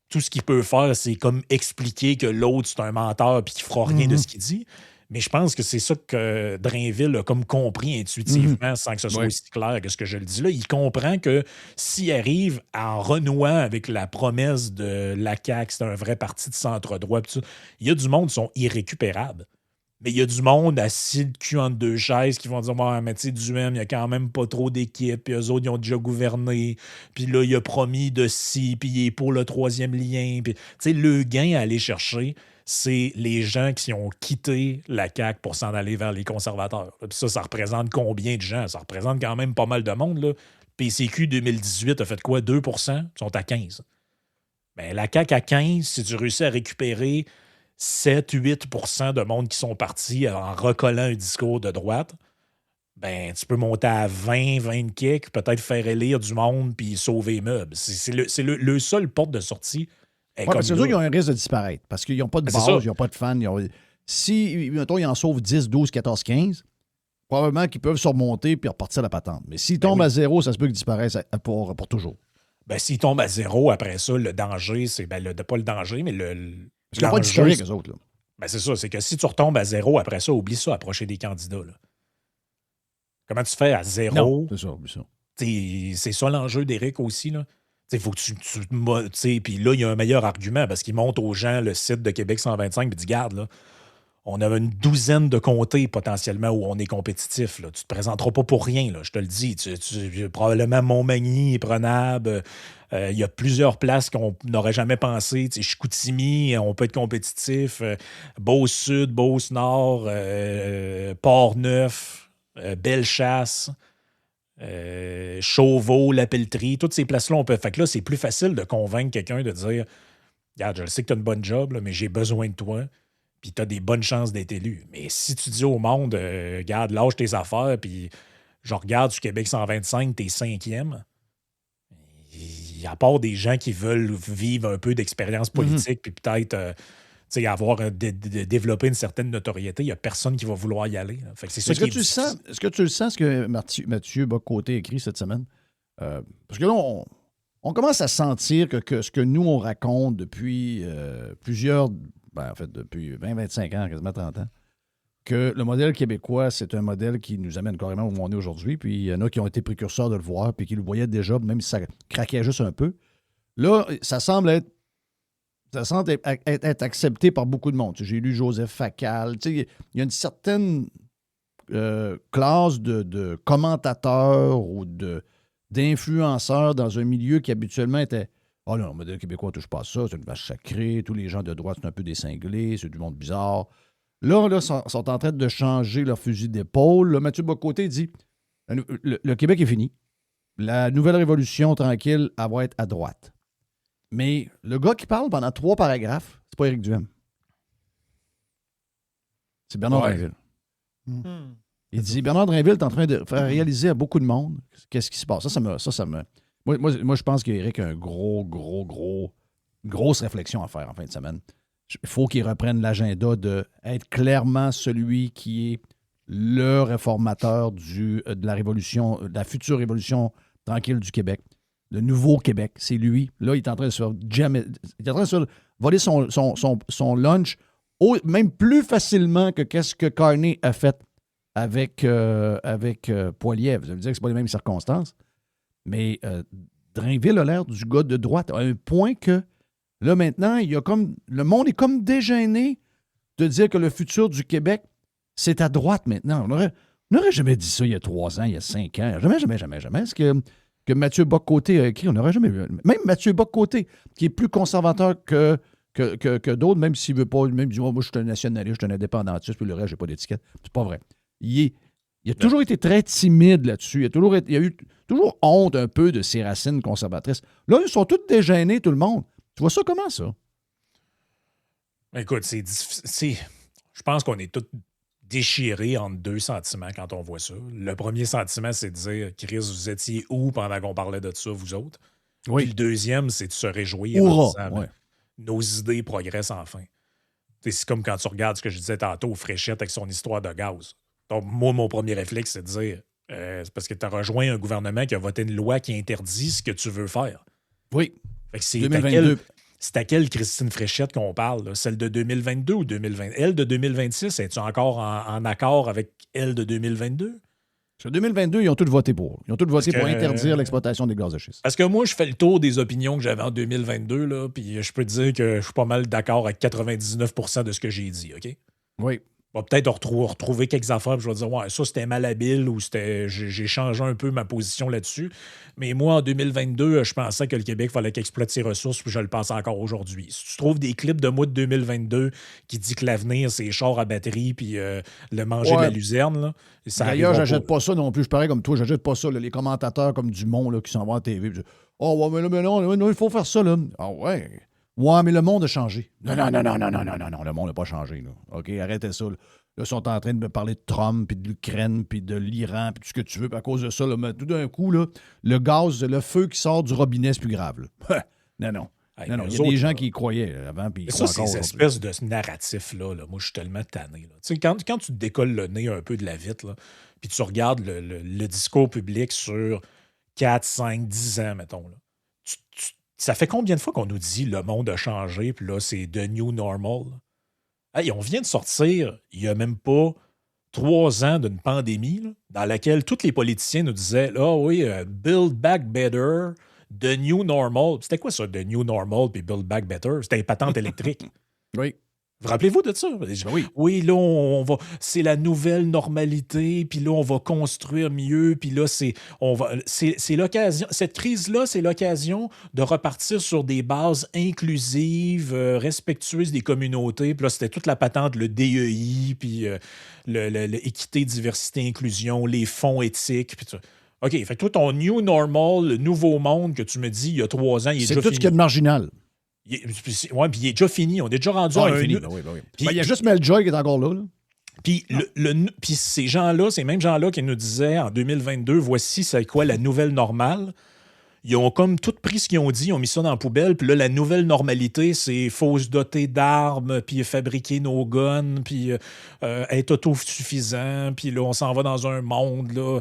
tout ce qu'il peut faire, c'est comme expliquer que l'autre, c'est un menteur puis qu'il fera rien de ce qu'il dit. Mais je pense que c'est ça que Drainville a comme compris intuitivement, sans que ce soit aussi clair que ce que je le dis là. Il comprend que s'il arrive en renouant avec la promesse de la CAQ, c'est un vrai parti de centre-droit, il y a du monde qui sont irrécupérables. Mais il y a du monde assis le cul entre deux chaises qui vont dire « Ouais, mais tu sais, Duhem, il n'y a quand même pas trop d'équipe, puis eux autres, ils ont déjà gouverné, puis là, il a promis de ci, puis il est pour le troisième lien. » Puis, tu sais, le gain à aller chercher, c'est les gens qui ont quitté la CAQ pour s'en aller vers les conservateurs. Puis ça représente combien de gens? Ça représente quand même pas mal de monde, là. PCQ 2018 a fait quoi? 2 % ils sont à 15. Bien, la CAQ à 15, si tu réussis à récupérer 7-8 % de monde qui sont partis en recollant un discours de droite, ben tu peux monter à 20 kicks, peut-être faire élire du monde puis sauver les meubles. C'est le seul porte de sortie. Parce que les autres, ils ont un risque de disparaître parce qu'ils n'ont pas de base, ils n'ont pas de fans. Si, mettons, ils en sauvent 10, 12, 14, 15, probablement qu'ils peuvent se remonter puis repartir la patente. Mais s'ils tombent à zéro, ça se peut qu'ils disparaissent pour toujours. Ben, s'ils tombent à zéro, après ça, le danger, c'est pas le danger, mais Parce qu'il n'y a pas d'historique, eux autres. Là. Ben, c'est ça, c'est que si tu retombes à zéro, après ça, oublie ça, approcher des candidats. Là. Comment tu fais à zéro? Non, c'est ça, oublie ça. C'est ça l'enjeu d'Éric aussi, là. Il faut que puis là, il y a un meilleur argument parce qu'il montre aux gens le site de Québec 125 et dit garde, là, on a une douzaine de comtés potentiellement où on est compétitif. Là. Tu ne te présenteras pas pour rien, là, je te le dis. Probablement Montmagny est prenable. Il y a plusieurs places qu'on n'aurait jamais pensé. Chicoutimi, on peut être compétitif. Beauce-Sud, Beauce-Nord, Port-Neuf, Bellechasse. Chauveau, La Pelletrie, toutes ces places-là, on peut. Fait que là, c'est plus facile de convaincre quelqu'un de dire regarde, je sais que tu as une bonne job, là, mais j'ai besoin de toi, puis tu as des bonnes chances d'être élu. Mais si tu dis au monde regarde, lâche tes affaires, puis je regarde du Québec 125, t'es 5e, à part des gens qui veulent vivre un peu d'expérience politique, puis peut-être. Développer une certaine notoriété, il n'y a personne qui va vouloir y aller. Fait que c'est ça Est-ce que tu le sens, ce que Mathieu Bock-Côté écrit cette semaine? Parce que là, on commence à sentir que ce que nous, on raconte depuis depuis 20-25 ans, quasiment 30 ans, que le modèle québécois, c'est un modèle qui nous amène carrément où on est aujourd'hui. Puis il y en a qui ont été précurseurs de le voir, puis qui le voyaient déjà, même si ça craquait juste un peu. Là, ça semble être accepté par beaucoup de monde. J'ai lu Joseph Facal. Il y a une certaine classe de commentateurs ou d'influenceurs dans un milieu qui habituellement était « Ah non, le modèle québécois ne touche pas à ça, c'est une vache sacrée, tous les gens de droite sont un peu des cinglés, c'est du monde bizarre. » Là, sont en train de changer leur fusil d'épaule. Là, Mathieu Bock-Côté dit le Québec est fini. La nouvelle révolution tranquille, elle va être à droite. Mais le gars qui parle pendant 3 paragraphes, c'est pas Éric Duhem. C'est Bernard Drainville. Il dit Bernard Drainville est en train de faire réaliser à beaucoup de monde qu'est-ce qui se passe. Ça me. Moi, je pense qu'Éric a une grosse réflexion à faire en fin de semaine. Il faut qu'il reprenne l'agenda d'être clairement celui qui est le réformateur de la révolution, de la future révolution tranquille du Québec. Le nouveau Québec, c'est lui. Là, il est en train de se faire il est en train de se voler son lunch même plus facilement que qu'est-ce que Carney a fait avec Poilievre. Vous allez me dire que ce pas les mêmes circonstances. Mais Drainville a l'air du gars de droite. À un point que, là, maintenant, le monde est comme dégêné de dire que le futur du Québec, c'est à droite maintenant. On n'aurait jamais dit ça il y a 3 ans, il y a 5 ans. Jamais. Est-ce que que Mathieu Bock-Côté a écrit. On n'aurait jamais vu. Même Mathieu Bock-Côté, qui est plus conservateur que d'autres, même s'il veut pas, même dit, moi, je suis un nationaliste, je suis un indépendantiste, puis le reste, j'ai pas d'étiquette. C'est pas vrai. Il a toujours été très timide là-dessus. Il a eu toujours honte un peu de ses racines conservatrices. Là, ils sont tous dégênés, tout le monde. Tu vois ça comment, ça? Écoute, c'est difficile. Je pense qu'on est tous déchirés entre deux sentiments quand on voit ça. Le premier sentiment, c'est de dire, Chris, vous étiez où pendant qu'on parlait de ça, vous autres? Oui. Puis le deuxième, c'est de se réjouir en disant, nos idées progressent enfin. C'est comme quand tu regardes ce que je disais tantôt, Fréchette avec son histoire de gaz. Donc, moi, mon premier réflexe, c'est de dire, c'est parce que tu as rejoint un gouvernement qui a voté une loi qui interdit ce que tu veux faire. Oui. Fait que c'est 2022. C'est à quelle Christine Fréchette qu'on parle? Là? Celle de 2022 ou 2020? Elle de 2026, es-tu encore en accord avec elle de 2022? Sur 2022, ils ont tous voté pour. Ils ont tous voté pour interdire l'exploitation des gaz de schiste. Parce que moi, je fais le tour des opinions que j'avais en 2022, là, puis je peux te dire que je suis pas mal d'accord avec 99% de ce que j'ai dit, OK? Oui. On va peut-être retrouver quelques affaires, puis je vais dire, ouais, ça c'était malhabile ou j'ai changé un peu ma position là-dessus. Mais moi, en 2022, je pensais que le Québec fallait qu'il exploite ses ressources, puis je le pense encore aujourd'hui. Si tu trouves des clips de moi de 2022 qui dit que l'avenir, c'est les chars à batterie, puis le manger de la luzerne, là, ça d'ailleurs, j'achète pas ça non plus. Je parais comme toi, j'achète pas ça. Là, les commentateurs comme Dumont là, qui s'en vont à la TV. Oh, ouais, mais non, il faut faire ça. Là. Ah ouais. Ouais, mais le monde a changé. Non, le monde n'a pas changé. Là. OK, arrêtez ça. Là, ils sont en train de me parler de Trump, puis de l'Ukraine, puis de l'Iran, puis tout ce que tu veux. Puis à cause de ça, là, mais tout d'un coup, là, le gaz, le feu qui sort du robinet, c'est plus grave. Là. non. Il y a des gens qui y croyaient avant. Puis ça, ces espèces de narratifs-là, moi, je suis tellement tanné. Là. Quand tu te décolles le nez un peu de la vitre, là, puis tu regardes le discours public sur 4, 5, 10 ans, mettons, là, ça fait combien de fois qu'on nous dit le monde a changé, puis là, c'est the new normal? Hey, on vient de sortir, il n'y a même pas 3 ans d'une pandémie là, dans laquelle tous les politiciens nous disaient build back better, the new normal. C'était quoi ça, the new normal puis build back better? C'était une patente électrique. Oui. Vous rappelez-vous de ça? Oui, là, c'est la nouvelle normalité, puis là, on va construire mieux, puis là, c'est l'occasion. Cette crise-là, c'est l'occasion de repartir sur des bases inclusives, respectueuses des communautés. Puis là, c'était toute la patente, le DEI, puis l'équité, diversité, inclusion, les fonds éthiques, puis tout ça. OK, fait que toi, ton new normal, le nouveau monde que tu me dis il y a 3 ans, il est déjà fini. C'est tout ce qu'il y a de marginal. Oui, puis il est déjà fini. On est déjà rendu à un... fini. Il y a juste Meljoy qui est encore là. Puis ces gens-là, ces mêmes gens-là qui nous disaient en 2022, voici c'est quoi la nouvelle normale. Ils ont comme tout pris ce qu'ils ont dit, ils ont mis ça dans la poubelle. Puis là, la nouvelle normalité, c'est faut se doter d'armes, puis fabriquer nos guns, puis être autosuffisant. Puis là, on s'en va dans un monde là,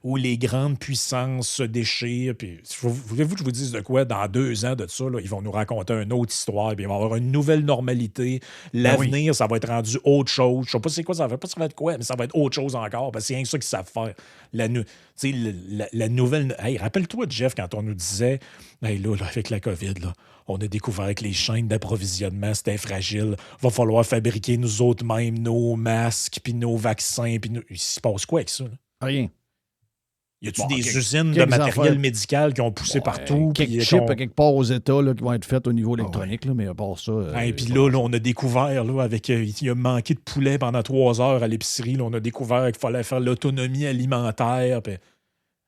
où les grandes puissances se déchirent. Puis voulez-vous que je vous dise de quoi? Dans 2 ans de ça, là, ils vont nous raconter une autre histoire. Puis il va y avoir une nouvelle normalité. L'avenir, ça va être rendu autre chose. Je sais pas c'est quoi, ça va être quoi, mais ça va être autre chose encore. Parce que c'est rien que ça qu'ils savent faire. La nouvelle... Hey, rappelle-toi, Jeff, quand on nous disait, hey, là, avec la COVID, là, on a découvert que les chaînes d'approvisionnement, c'était fragile. Va falloir fabriquer nous autres mêmes nos masques, puis nos vaccins. Puis il se passe quoi avec ça? Là? Rien. Y a-tu des usines de matériel médical qui ont poussé partout? Quelques chips quelque part aux États là, qui vont être faites au niveau électronique, là, mais à part ça... Et puis là, on a découvert, là, avec il a manqué de poulet pendant 3 heures à l'épicerie. Là, on a découvert qu'il fallait faire l'autonomie alimentaire. Puis...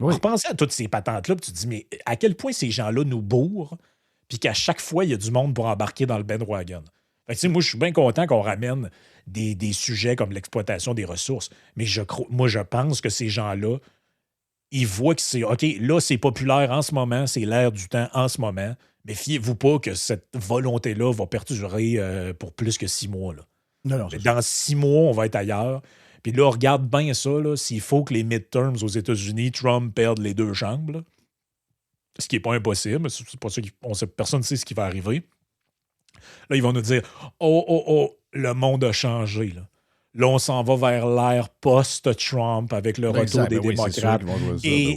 Repensez à toutes ces patentes-là, puis tu te dis, mais à quel point ces gens-là nous bourrent, puis qu'à chaque fois, il y a du monde pour embarquer dans le bandwagon. Fait que, moi, je suis bien content qu'on ramène des sujets comme l'exploitation des ressources, mais je pense que ces gens-là, ils voient que c'est, OK, là, c'est populaire en ce moment, c'est l'air du temps en ce moment, mais fiez-vous pas que cette volonté-là va perdurer pour plus que 6 mois. Là. Non, dans 6 mois, on va être ailleurs. Puis là, regarde bien ça, là, s'il faut que les midterms aux États-Unis, Trump perde les 2 chambres, là, ce qui n'est pas impossible, c'est pas ça personne ne sait ce qui va arriver. Là, ils vont nous dire le monde a changé. Là, on s'en va vers l'ère post-Trump avec le retour des démocrates.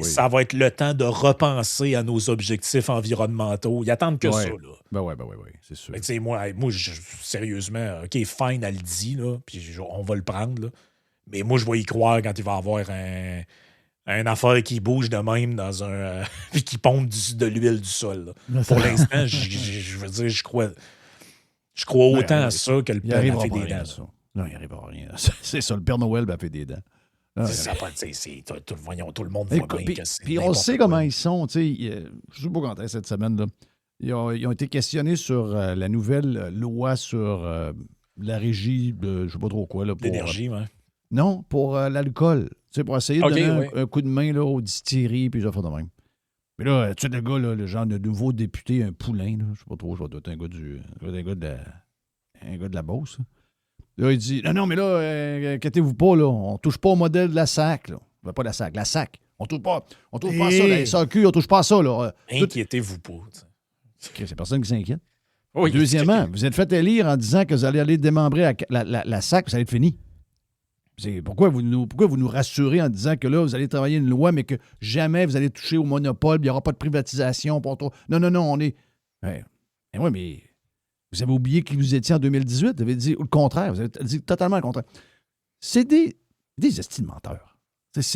Ça va être le temps de repenser à nos objectifs environnementaux. Ils attendent que ça. Là. Ben oui, c'est sûr. Moi, sérieusement, OK, fine, elle le dit, là, puis on va le prendre. Là. Mais moi, je vais y croire quand il va y avoir Une affaire qui bouge de même dans un. Puis qui pompe de l'huile du sol. Là, Pour ça- l'instant, je veux dire, je crois autant à ça que le Il Père arrivera fait pas des rien dents. à ça. Non, il n'arrivera rien. C'est ça, le Père Noël a fait des dents. Ah, C'est ça, voyons, tout le monde voit écoute, bien que c'est. puis on n'importe sait quoi. comment ils sont. Je ne sais pas quand est cette semaine. Là. Ils ont été questionnés sur la nouvelle loi sur la régie de je ne sais pas trop quoi. Là, pour, L'énergie, ouais. non, pour l'alcool. Pour essayer de Ok, donner ouais. un coup de main là, aux distilleries puis ça fait de même. Puis là, tu sais, le gars, là, le genre de nouveau député, un poulain, là, je sais pas trop, je dois être un gars de la Beauce. Là, il dit non, mais là, inquiétez-vous pas, là, on touche pas au modèle de la SAC. Là. Ben, pas la SAC. On touche pas à ça, la SAQ, on touche pas à ça. Là. Inquiétez-vous pas. C'est personne qui s'inquiète. Oui, Deuxièmement, vous êtes fait élire en disant que vous allez aller démembrer la SAC, ça va être fini. Pourquoi vous nous rassurez en disant que là, vous allez travailler une loi, mais que jamais vous allez toucher au monopole, il n'y aura pas de privatisation. Non, on est. Ouais. Oui, mais vous avez oublié qui vous étiez en 2018. Vous avez dit le contraire. Vous avez dit totalement le contraire. C'est des estis de menteurs.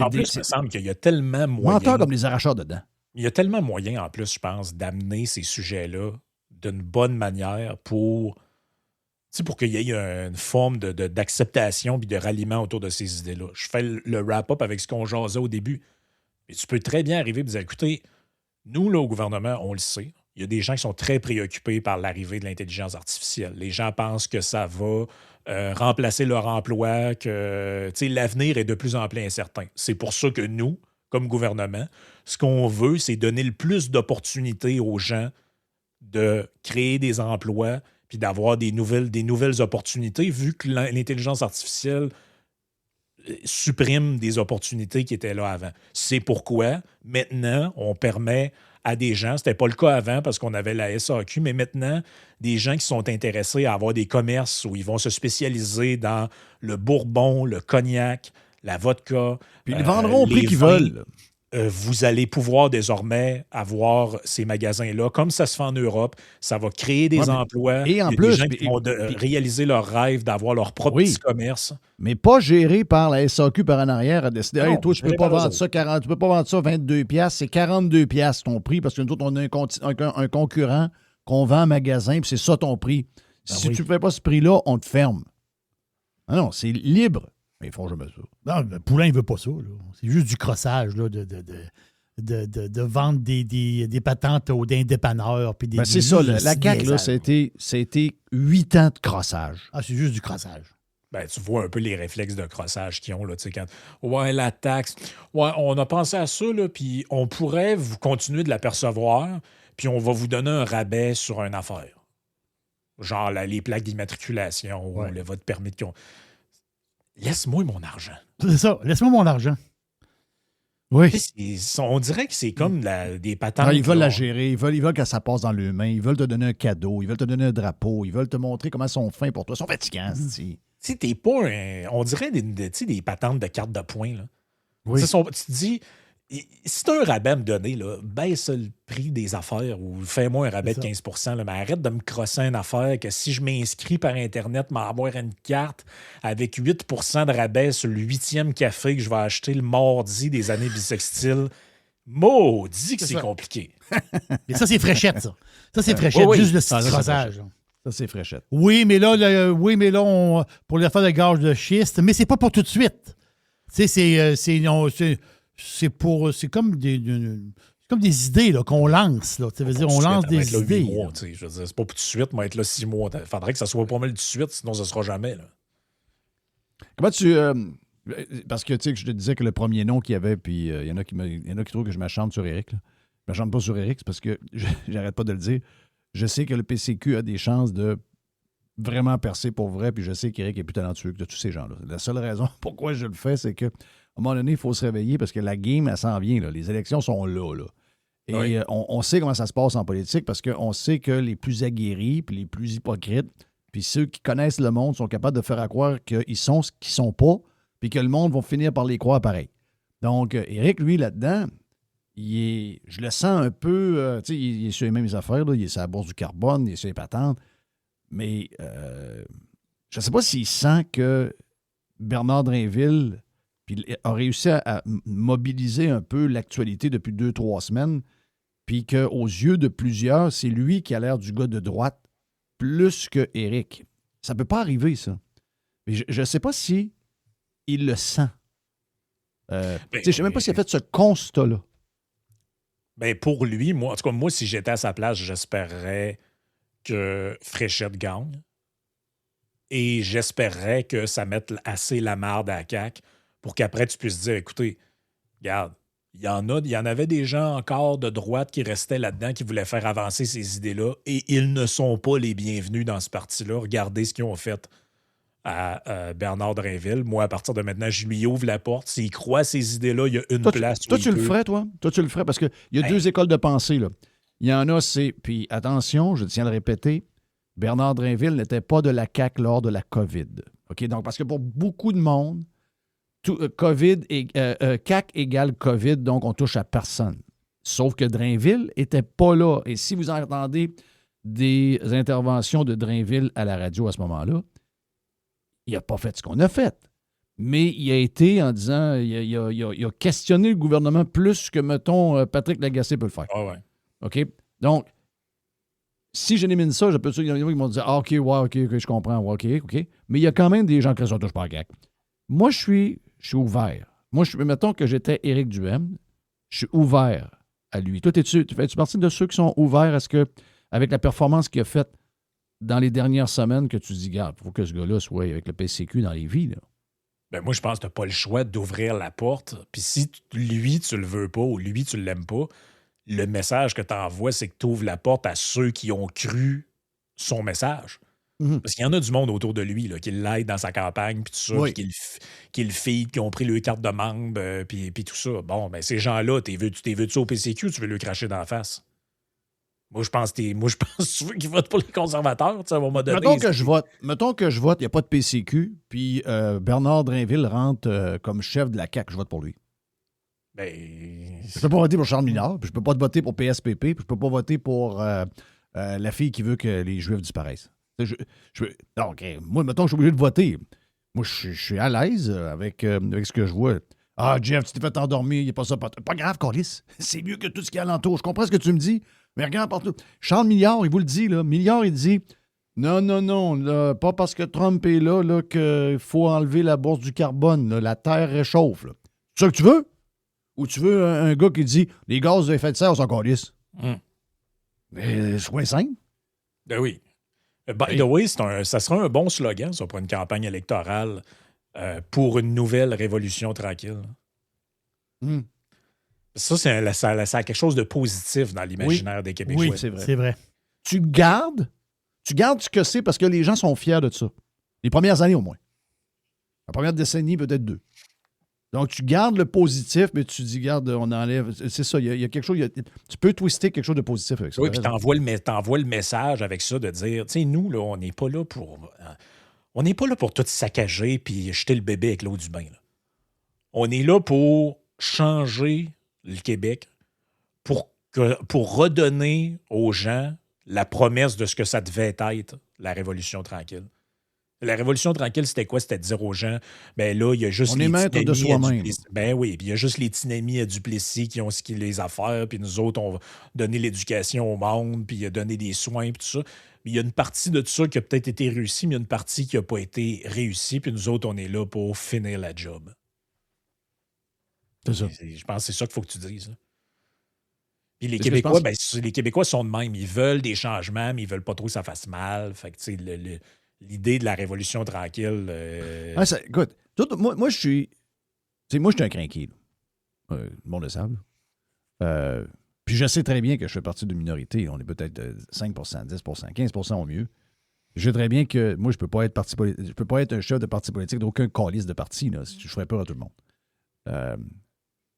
En plus, il me semble qu'il y a tellement moyen. Menteurs comme les arracheurs de dents. Il y a tellement moyen, en plus, je pense, d'amener ces sujets-là d'une bonne manière pour qu'il y ait une forme d'acceptation et de ralliement autour de ces idées-là. Je fais le wrap-up avec ce qu'on jasait au début. Mais tu peux très bien arriver et dire, écoutez, nous, là, au gouvernement, on le sait. Il y a des gens qui sont très préoccupés par l'arrivée de l'intelligence artificielle. Les gens pensent que ça va remplacer leur emploi, que l'avenir est de plus en plus incertain. C'est pour ça que nous, comme gouvernement, ce qu'on veut, c'est donner le plus d'opportunités aux gens de créer des emplois puis d'avoir des nouvelles opportunités, vu que l'intelligence artificielle supprime des opportunités qui étaient là avant. C'est pourquoi, maintenant, on permet à des gens, c'était pas le cas avant parce qu'on avait la SAQ, mais maintenant, des gens qui sont intéressés à avoir des commerces où ils vont se spécialiser dans le bourbon, le cognac, la vodka. Puis ils vendront au prix qu'ils vins. veulent. Vous allez pouvoir désormais avoir ces magasins-là, comme ça se fait en Europe. Ça va créer des emplois. Et en Il y a plus, des gens qui vont réaliser leur rêve d'avoir leur propre petit commerce. Mais pas géré par la SAQ par en arrière à décider, Non, hey, toi, tu peux géré pas par eux vendre ça 40, tu peux pas vendre ça 22 piastres, c'est 42 piastres ton prix parce que nous autres, on a un concurrent qu'on vend en magasin, puis c'est ça ton prix. Si tu ne fais pas ce prix-là, on te ferme. Ah non, c'est libre. Mais ils font jamais ça. Non, le poulain, il veut pas ça. Là. C'est juste du crossage là, de vendre des patentes aux dépanneurs. Puis C'est ça, la CAQ, là, ça a été 8 ans de crossage. Ah, c'est juste du crossage. Ben, tu vois un peu les réflexes de crossage qu'ils ont, là, tu sais, quand ouais, la taxe, ouais, on a pensé à ça, là, puis on pourrait vous continuer de la percevoir, puis on va vous donner un rabais sur une affaire. Genre les plaques d'immatriculation ou votre permis de conduire. Laisse-moi mon argent. C'est ça, laisse-moi mon argent. Oui. On dirait que c'est comme des patentes. Non, ils veulent la gérer, ils veulent que ça passe dans leurs mains, ils veulent te donner un cadeau, ils veulent te donner un drapeau, ils veulent te montrer comment ils sont fins pour toi. Ils sont fatigants, Tu sais, t'es pas on dirait des patentes de cartes de points, là. Oui. Tu te dis, si t'as un rabais à me donner, là, baisse le prix des affaires ou fais-moi un rabais de 15 là, mais arrête de me crosser une affaire que si je m'inscris par Internet, m'avoir une carte avec 8 de rabais sur le 8e café que je vais acheter le mardi des années bissextiles. Maudit que c'est compliqué. Mais ça, c'est fréchette, ça. Ça, c'est fréchette, juste le crossage. Ça, c'est fréchette. Oui, mais là, pour l'affaire de gage de schiste, mais c'est pas pour tout de suite. Tu sais, c'est comme des idées là, qu'on lance. Là. Tu veux dire, on lance des idées. Mois, je veux dire, c'est pas pour tout de suite, mais être là 6 mois. Il faudrait que ça soit pas mal tout de suite, sinon ça sera jamais. Là. Comment tu. Parce que tu sais que je te disais que le premier nom qu'il y avait, puis il y en a qui trouvent que je m'achante sur Éric. Là. Je m'achante pas sur Éric, c'est parce que j'arrête pas de le dire. Je sais que le PCQ a des chances de vraiment percer pour vrai, puis je sais qu'Éric est plus talentueux que tous ces gens-là. La seule raison pourquoi je le fais, c'est qu'à un moment donné, il faut se réveiller parce que la game, elle s'en vient. Là. Les élections sont là. Et on sait comment ça se passe en politique parce qu'on sait que les plus aguerris, puis les plus hypocrites, puis ceux qui connaissent le monde sont capables de faire croire qu'ils sont ce qu'ils sont pas, puis que le monde va finir par les croire pareil. Donc, Éric, lui, là-dedans, je le sens un peu, tu sais, il est sur les mêmes affaires, là, il est sur la bourse du carbone, il est sur les patentes, mais je ne sais pas s'il sent que Bernard Drainville puis il a réussi à mobiliser un peu l'actualité depuis 2-3 semaines, puis qu'aux yeux de plusieurs, c'est lui qui a l'air du gars de droite plus que Éric. Ça ne peut pas arriver, ça. Mais je ne sais pas si il le sent. Je ne sais même pas s'il a fait ce constat-là. Ben pour lui, moi, en tout cas, moi, si j'étais à sa place, j'espérerais que Fréchette gagne. Et j'espérerais que ça mette assez la marde à la CAQ pour qu'après, tu puisses dire, écoutez, regarde, il y en avait des gens encore de droite qui restaient là-dedans, qui voulaient faire avancer ces idées-là, et ils ne sont pas les bienvenus dans ce parti-là. Regardez ce qu'ils ont fait à Bernard Drainville. Moi, à partir de maintenant, je lui ouvre la porte. S'il croit à ces idées-là, il y a une place. Toi, tu le ferais, toi? Toi, tu le ferais parce qu'il y a deux écoles de pensée, là. Il y en a, c'est... Puis attention, je tiens à le répéter, Bernard Drainville n'était pas de la CAQ lors de la COVID. OK? Donc, parce que pour beaucoup de monde, CAQ égale COVID, donc on touche à personne. Sauf que Drainville n'était pas là. Et si vous entendez des interventions de Drainville à la radio à ce moment-là, il n'a pas fait ce qu'on a fait. Mais il a été en disant, il a questionné le gouvernement plus que, mettons, Patrick Lagacé peut le faire. Ah ouais. OK? Donc, si j'élimine ça, il y en a qui vont dire, OK, je comprends, OK. Mais il y a quand même des gens qui ne touchent pas à CAQ. Moi, je suis ouvert. Moi, mettons que j'étais Éric Duhaime, je suis ouvert à lui. Toi, fais-tu partie de ceux qui sont ouverts à ce que, avec la performance qu'il a faite dans les dernières semaines, que tu dis, regarde, il faut que ce gars-là soit avec le PCQ dans les vies, là? Ben moi, je pense que tu n'as pas le choix d'ouvrir la porte. Puis si lui, tu le veux pas ou lui, tu l'aimes pas, le message que tu envoies, c'est que tu ouvres la porte à ceux qui ont cru son message. Parce qu'il y en a du monde autour de lui là, qui l'aide dans sa campagne, puis tout ça, puis qui le feed, qui ont pris le carte de membre, puis tout ça. Bon, ben ces gens-là, t'es veux-tu au PCQ ou tu veux le cracher dans la face? Moi, je pense que tu veux qu'ils votent pour les conservateurs, à un moment donné. Mettons que je vote, il n'y a pas de PCQ, puis Bernard Drainville rentre comme chef de la CAQ, je vote pour lui. Ben... Je peux pas voter pour Charles Minard, puis je peux pas voter pour PSPP, puis je peux pas voter pour la fille qui veut que les Juifs disparaissent. Donc, moi, mettons que je suis obligé de voter. Moi, je suis à l'aise avec ce que je vois. Ah, Jeff, tu t'es fait endormir, il n'y a pas ça. Pas grave, Colis. C'est mieux que tout ce qui est alentour. Je comprends ce que tu me dis, mais regarde partout. Charles Milliard, il vous le dit, là. Milliard, il dit non, là, pas parce que Trump est là qu'il faut enlever la bourse du carbone. Là, la Terre réchauffe. Là. C'est ça que tu veux? Ou tu veux un gars qui dit les gaz de effet de serre sont Colis? Mais sois simple. Ben oui. By the way, ça serait un bon slogan, ça, pour une campagne électorale pour une nouvelle révolution tranquille. Ça, ça a quelque chose de positif dans l'imaginaire des Québécois. Oui, c'est vrai. Tu gardes ce que c'est parce que les gens sont fiers de ça. Les premières années, au moins. La première décennie, peut-être 2. Donc, tu gardes le positif, mais tu dis, garde, on enlève. C'est ça, il y a quelque chose. Tu peux twister quelque chose de positif avec ça. Oui, puis t'envoies le message avec ça de dire, tu sais, nous, là, on n'est pas là pour. On n'est pas là pour tout saccager puis jeter le bébé avec l'eau du bain. Là. On est là pour changer le Québec, pour redonner aux gens la promesse de ce que ça devait être, la Révolution tranquille. La Révolution tranquille, c'était quoi? C'était de dire aux gens, ben là, il y a juste les maîtres de soi-même. Ben oui, puis il y a juste les Tinami à Duplessis qui ont les affaires, puis nous autres, on va donner l'éducation au monde, puis donner des soins, puis tout ça. Mais il y a une partie de tout ça qui a peut-être été réussie, mais il y a une partie qui n'a pas été réussie, puis nous autres, on est là pour finir la job. C'est ça. Je pense que c'est ça qu'il faut que tu dises. Là. Puis les Québécois, les Québécois sont de même. Ils veulent des changements, mais ils veulent pas trop que ça fasse mal. Fait que, tu sais, l'idée de la révolution tranquille. Écoute, moi, je suis. Tu sais, moi, je suis un crinqué. Le monde le savent. Puis je sais très bien que je fais partie d'une minorité. On est peut-être 5 10 15 au mieux. Je sais très bien que moi, je peux pas être parti politique. Je peux pas être un chef de parti politique d'aucun calice de parti. Là, je ferais peur à tout le monde.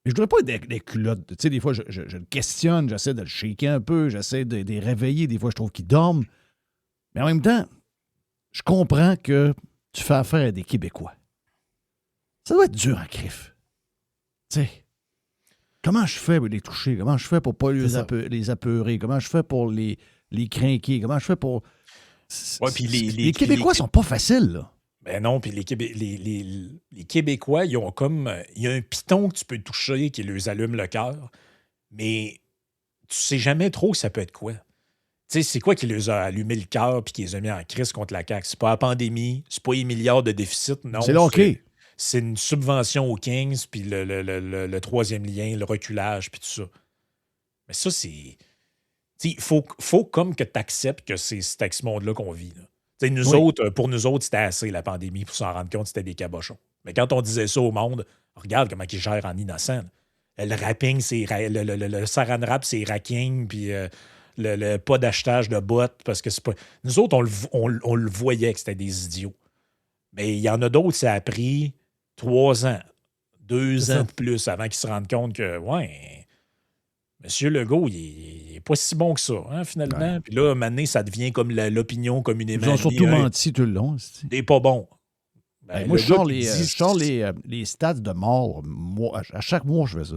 Mais je voudrais pas être des culottes. Tu sais, des fois, je le questionne, j'essaie de le shaker un peu, j'essaie de les réveiller. Des fois, je trouve qu'ils dorment. Mais en même temps, je comprends que tu fais affaire à des Québécois. Ça doit être dur en crif. Tu sais, comment je fais pour les toucher? Comment je fais pour pas les apeurer? Comment je fais pour les crinquer? Comment je fais pour... Ouais, puis les Québécois sont pas faciles, là. Ben non, puis les Québécois, ils ont comme. Il y a un piton que tu peux toucher qui leur allume le cœur, mais tu sais jamais trop ça peut être quoi. Tu sais, c'est quoi qui les a allumé le cœur puis qui les a mis en crise contre la CAQ? C'est pas la pandémie, c'est pas les milliards de déficit, non. C'est OK. C'est une subvention aux Kings, puis le troisième lien, le reculage, puis tout ça. Mais ça, c'est. Il faut comme que tu acceptes que c'est avec ce monde-là qu'on vit. Pour nous autres, c'était assez la pandémie pour s'en rendre compte que c'était des cabochons. Mais quand on disait ça au monde, regarde comment ils gèrent en innocent. Le rapping, le saran wrap, c'est racking, puis le pas d'achetage de bottes, parce que c'est pas. Nous autres, on le voyait que c'était des idiots. Mais il y en a d'autres, ça a pris 3 ans, 2 ans de plus avant qu'ils se rendent compte que, ouais, M. Legault, il n'est pas si bon que ça, hein, finalement. Ouais. Puis là, maintenant, ça devient comme l'opinion communément. Ils ont surtout menti tout le long. T'es pas bon. Ben, moi, je sors les stats de mort. Moi, à chaque mois, je fais ça.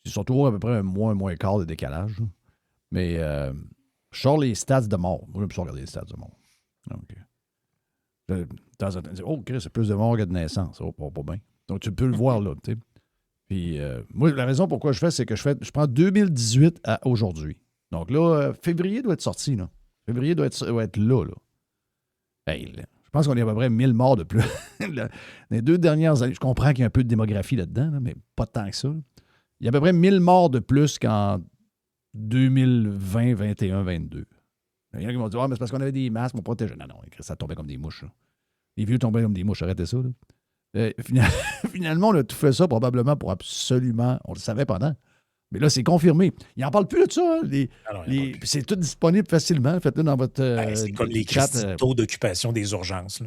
C'est surtout à peu près un mois et quart de décalage. Mais je sors les stats de mort. Moi, je peux regarder les stats de mort. OK, c'est plus de mort que de naissance. Oh, pas bien. Donc, tu peux le voir là, tu sais. Puis, moi, la raison pourquoi je fais, c'est que je prends 2018 à aujourd'hui. Donc là, février doit être sorti, là. Février doit être là. Hey, là. Je pense qu'on est à peu près 1000 morts de plus. Les 2 dernières années, je comprends qu'il y a un peu de démographie là-dedans, là, mais pas tant que ça. Là. Il y a à peu près 1000 morts de plus qu'en 2020, 21, 22. Il y en a qui vont dire, mais c'est parce qu'on avait des masques pour protéger. Non, ça tombait comme des mouches. Là. Les vieux tombaient comme des mouches. Arrêtez ça. Là. Finalement, on a tout fait ça probablement pour absolument... On le savait pendant. Mais là, c'est confirmé. Il n'en parle plus de ça. Hein, c'est tout disponible facilement. Faites-le dans votre c'est comme les taux d'occupation des urgences. Là.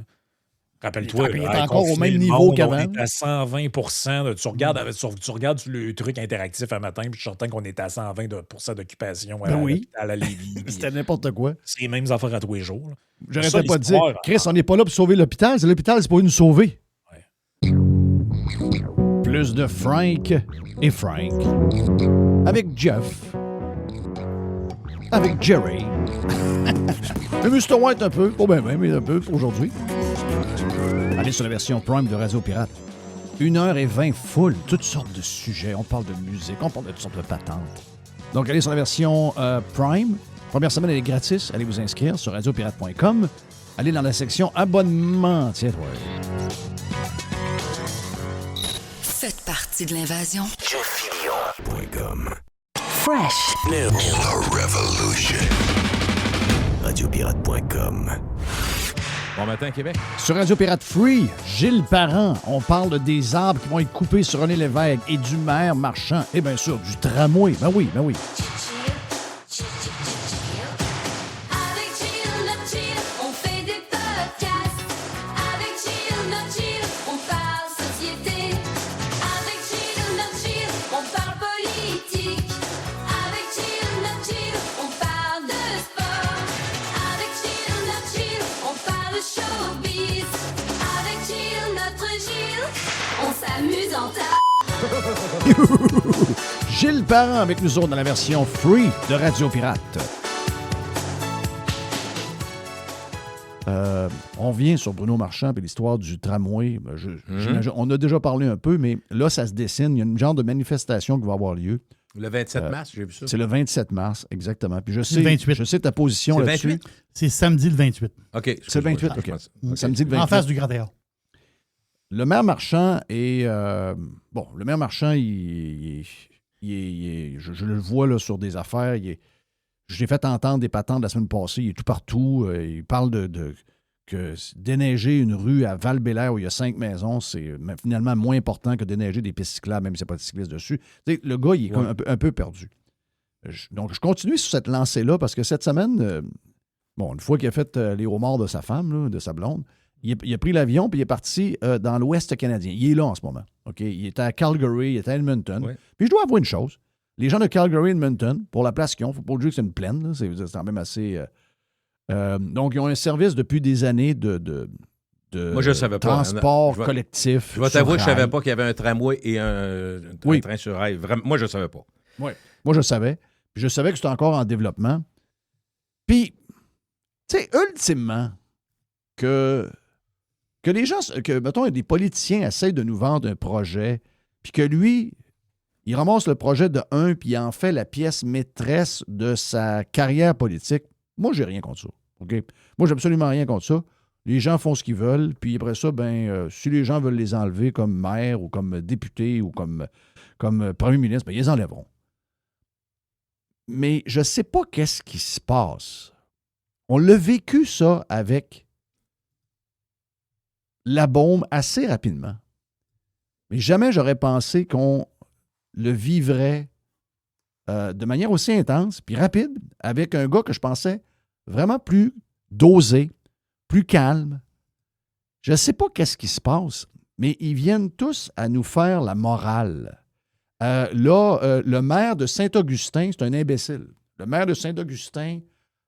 Rappelle-toi. Il est encore au même niveau qu'avant. On est à 120 %. Tu regardes le truc interactif un matin, puis je suis certain qu'on est à 120 % d'occupation à la Lévis. C'était n'importe quoi. C'est les mêmes affaires à tous les jours. J'arrêtais pas de dire, Chris, on n'est pas là pour sauver l'hôpital. C'est l'hôpital, c'est pour nous sauver. Plus de Frank et Frank. Avec Jeff. Avec Jerry. Le Mr. White un peu. Pas bien, mais un peu pour aujourd'hui. Allez sur la version Prime de Radio Pirate. 1h20 full. Toutes sortes de sujets. On parle de musique. On parle de toutes sortes de patentes. Donc, allez sur la version Prime. Première semaine, elle est gratis. Allez vous inscrire sur radiopirate.com. Allez dans la section abonnement. Tiens, ouais. Faites partie de l'invasion. JeffFillion.com. Fresh. The Revolution. Radiopirate.com. Bon matin, Québec. Sur Radio Pirate Free, Gilles Parent, on parle des arbres qui vont être coupés sur René Lévesque et du maire Marchand. Et bien sûr, du tramway. Ben oui. Gilles Parent avec nous autres dans la version free de Radio Pirate. On vient sur Bruno Marchand et l'histoire du tramway. On a déjà parlé un peu, mais là, ça se dessine. Il y a une genre de manifestation qui va avoir lieu. Le 27 mars, j'ai vu ça. C'est le 27 mars, exactement. Puis le 28. Je sais ta position là-dessus. C'est samedi le 28. OK. C'est le 28, OK. Samedi le 28. En face du Grand Théâtre. Le maire Marchand est... le maire Marchand, je le vois là, sur des affaires. J'ai fait entendre des patentes la semaine passée. Il est tout partout. Il parle que déneiger une rue à Val-Bélair où il y a 5 maisons, c'est finalement moins important que déneiger des pistes cyclables, même s'il n'y a pas de cyclistes dessus. T'sais, le gars, il est comme un peu perdu. Donc, je continue sur cette lancée-là parce que cette semaine, une fois qu'il a fait les homards de sa femme, là, de sa blonde, il a pris l'avion puis il est parti dans l'Ouest canadien. Il est là en ce moment. Okay? Il était à Calgary, il était à Edmonton. Oui. Puis je dois avouer une chose. Les gens de Calgary et Edmonton, pour la place qu'ils ont, il ne faut pas dire que c'est une plaine. Là, c'est quand même assez... donc, ils ont un service depuis des années de moi, je savais transport collectif. Je vais t'avouer que je ne savais pas qu'il y avait un tramway et un train sur rail. Vraiment, moi, je ne savais pas. Oui. Moi, je savais. Puis je savais que c'était encore en développement. Puis, tu sais, ultimement, que Que les gens, mettons, des politiciens essayent de nous vendre un projet, puis que lui, il ramasse le projet de un, puis il en fait la pièce maîtresse de sa carrière politique. Moi, j'ai rien contre ça. OK? Moi, j'ai absolument rien contre ça. Les gens font ce qu'ils veulent, puis après ça, si les gens veulent les enlever comme maire ou comme député ou comme premier ministre, ils les enlèveront. Mais je ne sais pas qu'est-ce qui se passe. On l'a vécu, ça, avec la bombe assez rapidement. Mais jamais j'aurais pensé qu'on le vivrait de manière aussi intense puis rapide avec un gars que je pensais vraiment plus dosé, plus calme. Je ne sais pas qu'est-ce qui se passe, mais ils viennent tous à nous faire la morale. Le maire de Saint-Augustin, c'est un imbécile. Le maire de Saint-Augustin,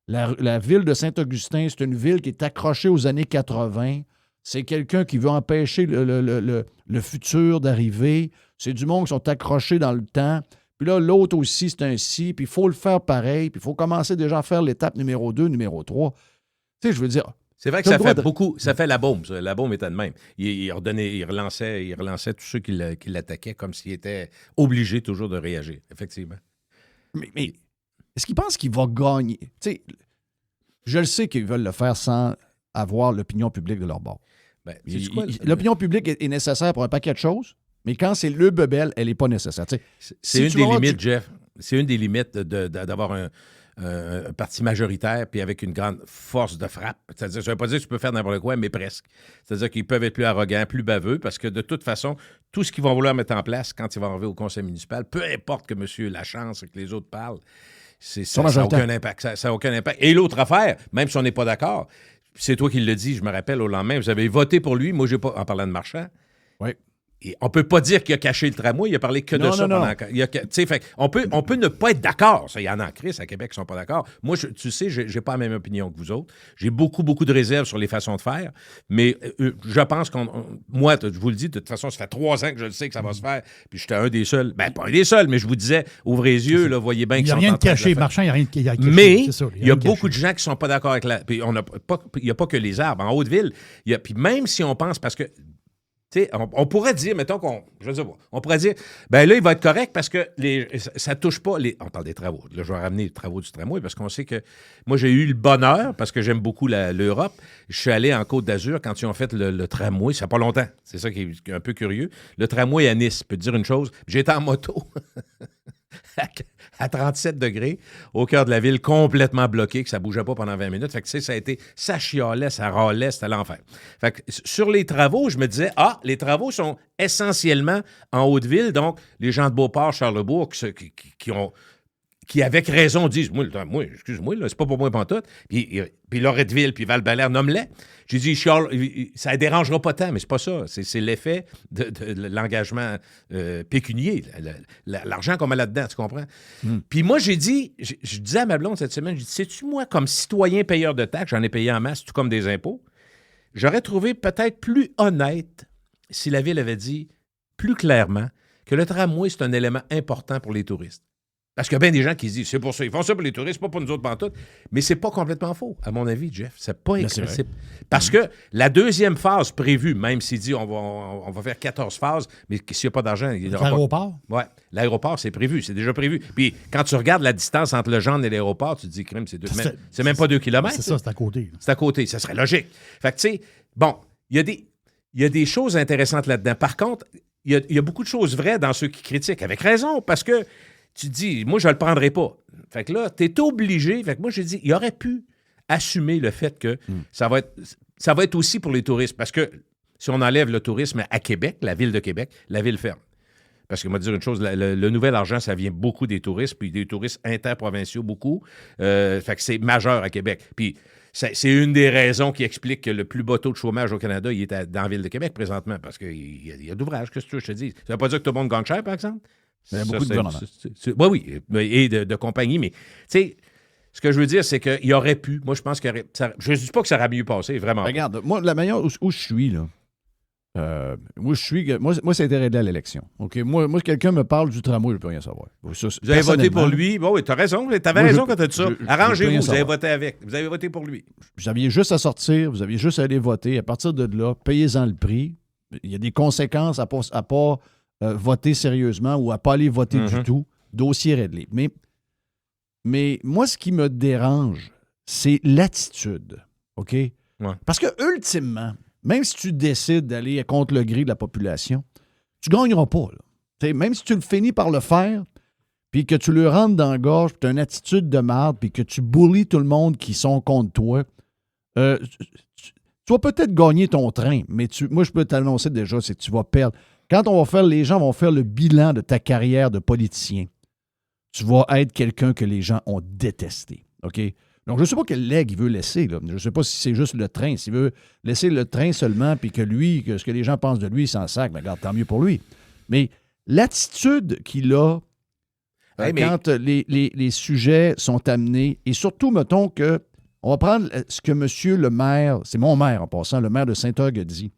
la ville de Saint-Augustin, c'est une ville qui est accrochée aux années 80. C'est quelqu'un qui veut empêcher le futur d'arriver. C'est du monde qui sont accrochés dans le temps. Puis là, l'autre aussi, c'est un si. Puis il faut le faire pareil. Puis il faut commencer déjà à faire l'étape numéro 2, numéro 3. Tu sais, je veux dire... C'est vrai que ça fait beaucoup... Ça fait la bombe. Ça. La bombe était de même. Il relançait tous ceux qui l'attaquaient comme s'il était obligé toujours de réagir. Effectivement. Mais est-ce qu'il pense qu'il va gagner? Tu sais, je le sais qu'ils veulent le faire sans avoir l'opinion publique de leur bord. L'opinion publique est nécessaire pour un paquet de choses, mais quand c'est le bebel, elle n'est pas nécessaire. C'est une des limites, Jeff. C'est une des limites d'avoir un parti majoritaire puis avec une grande force de frappe. C'est-à-dire, ça ne veut pas dire que tu peux faire n'importe quoi, mais presque. C'est-à-dire qu'ils peuvent être plus arrogants, plus baveux, parce que de toute façon, tout ce qu'ils vont vouloir mettre en place quand ils vont arriver au conseil municipal, peu importe que M. Lachance et que les autres parlent, ça n'a aucun impact. Ça n'a aucun impact. Et l'autre affaire, même si on n'est pas d'accord, c'est toi qui le dis, je me rappelle, au lendemain, vous avez voté pour lui, moi, j'ai pas, en parlant de Marchand. Oui. Et on ne peut pas dire qu'il a caché le tramway, il a parlé que de ça. On peut ne pas être d'accord. Ça, il y en a en crise à Québec qui ne sont pas d'accord. Moi, tu sais, je n'ai pas la même opinion que vous autres. J'ai beaucoup de réserves sur les façons de faire, mais je pense moi, je vous le dis, de toute façon, ça fait 3 ans que je le sais que ça va se faire, puis j'étais un des seuls. Ben, pas un des seuls, mais je vous disais, ouvrez les yeux, là, voyez bien qu'ils sont en train de le faire. Il n'y a rien de caché. Marchand, il n'y a rien de caché. Mais il y a beaucoup de gens qui ne sont pas d'accord avec la... Puis il n'y a pas que les arbres. En Haute-Ville, puis même si on pense, parce que on pourrait dire, mettons on pourrait dire, ben là, il va être correct parce que ça ne touche pas on parle des travaux. Là, je vais ramener les travaux du tramway parce qu'on sait que moi, j'ai eu le bonheur, parce que j'aime beaucoup l'Europe. Je suis allé en Côte d'Azur quand ils ont fait le tramway, ça fait pas longtemps. C'est ça qui est un peu curieux. Le tramway à Nice, je peux te dire une chose, j'étais en moto à 37 degrés, au cœur de la ville, complètement bloqué, que ça ne bougeait pas pendant 20 minutes. Fait que, ça chialait, ça râlait, c'était l'enfer. Fait que, sur les travaux, je me disais, les travaux sont essentiellement en Haute-Ville, donc les gens de Beauport, Charlebourg, qui avec raison disent, moi, excuse-moi, là, c'est pas pour moi pantoute. Puis Loretteville, puis Val-Belair, nomme-les. J'ai dit, Charles, ça ne dérangera pas tant, mais c'est pas ça. C'est l'effet de l'engagement pécunier, l'argent qu'on met là-dedans, tu comprends? Puis moi, j'ai dit, je disais à ma blonde cette semaine, je dis, sais-tu, moi, comme citoyen payeur de taxes, j'en ai payé en masse, tout comme des impôts, j'aurais trouvé peut-être plus honnête si la Ville avait dit plus clairement que le tramway, c'est un élément important pour les touristes. Parce qu'il y a bien des gens qui se disent, c'est pour ça, ils font ça pour les touristes, pas pour nous autres pantoutes. Mais c'est pas complètement faux, à mon avis, Jeff. C'est pas excessif. Parce que la deuxième phase prévue, même s'il dit on va faire 14 phases, mais s'il n'y a pas d'argent, il y aura l'aéroport? Oui, l'aéroport, c'est prévu, c'est déjà prévu. Puis quand tu regardes la distance entre le Gendre et l'aéroport, tu te dis, crime, c'est même pas 2 kilomètres. C'est ça, c'est à côté. C'est à côté, ça serait logique. Fait que, tu sais, bon, il y a des choses intéressantes là-dedans. Par contre, il y a beaucoup de choses vraies dans ceux qui critiquent, avec raison, parce que tu te dis, moi, je ne le prendrai pas. Fait que là, tu es obligé. Fait que moi, j'ai dit, il aurait pu assumer le fait que ça va être aussi pour les touristes. Parce que si on enlève le tourisme à Québec, la ville de Québec, la ville ferme. Parce que, moi, dire une chose, le nouvel argent, ça vient beaucoup des touristes, puis des touristes interprovinciaux, beaucoup. Fait que c'est majeur à Québec. Puis c'est une des raisons qui explique que le plus bas taux de chômage au Canada, il est dans la ville de Québec présentement, parce qu'il y a d'ouvrages, qu'est-ce que tu veux, je te dis. Ça ne veut pas dire que tout le monde gagne cher, par exemple? Il y a beaucoup de gouvernements. Oui, et de compagnie, mais tu sais, ce que je veux dire, c'est qu'il aurait pu, moi je pense je ne dis pas que ça aurait mieux passé, vraiment. Regarde, moi, la manière où je suis, là, Moi, ça a été réglé à l'élection. OK? Moi, si quelqu'un me parle du tramway, je ne peux rien savoir. Ça, vous avez voté pour lui. Bon, oui, tu as raison. Tu avais raison quand tu as dit ça. Arrangez-vous, vous avez voté avec. Vous avez voté pour lui. Vous aviez juste à sortir, vous aviez juste à aller voter. À partir de là, payez-en le prix. Il y a des conséquences à ne pas voter sérieusement ou à ne pas aller voter du tout. Dossier réglé. Mais moi, ce qui me dérange, c'est l'attitude. OK? Ouais. Parce que, ultimement, même si tu décides d'aller contre le gré de la population, tu ne gagneras pas. Là. Même si tu le finis par le faire, puis que tu le rentres dans la gorge, puis tu as une attitude de merde, puis que tu bullies tout le monde qui sont contre toi, tu vas peut-être gagner ton train, mais moi, je peux t'annoncer déjà, c'est que tu vas perdre. Quand les gens vont faire le bilan de ta carrière de politicien, tu vas être quelqu'un que les gens ont détesté. OK? Donc, je ne sais pas quel legs il veut laisser. Là. Je ne sais pas si c'est juste le train. S'il veut laisser le train seulement, puis que ce que les gens pensent de lui, il s'en sac, mais regarde, tant mieux pour lui. Mais l'attitude qu'il a quand les sujets sont amenés, et surtout, mettons que, on va prendre ce que monsieur le maire, c'est mon maire en passant, le maire de Saint-Og a dit.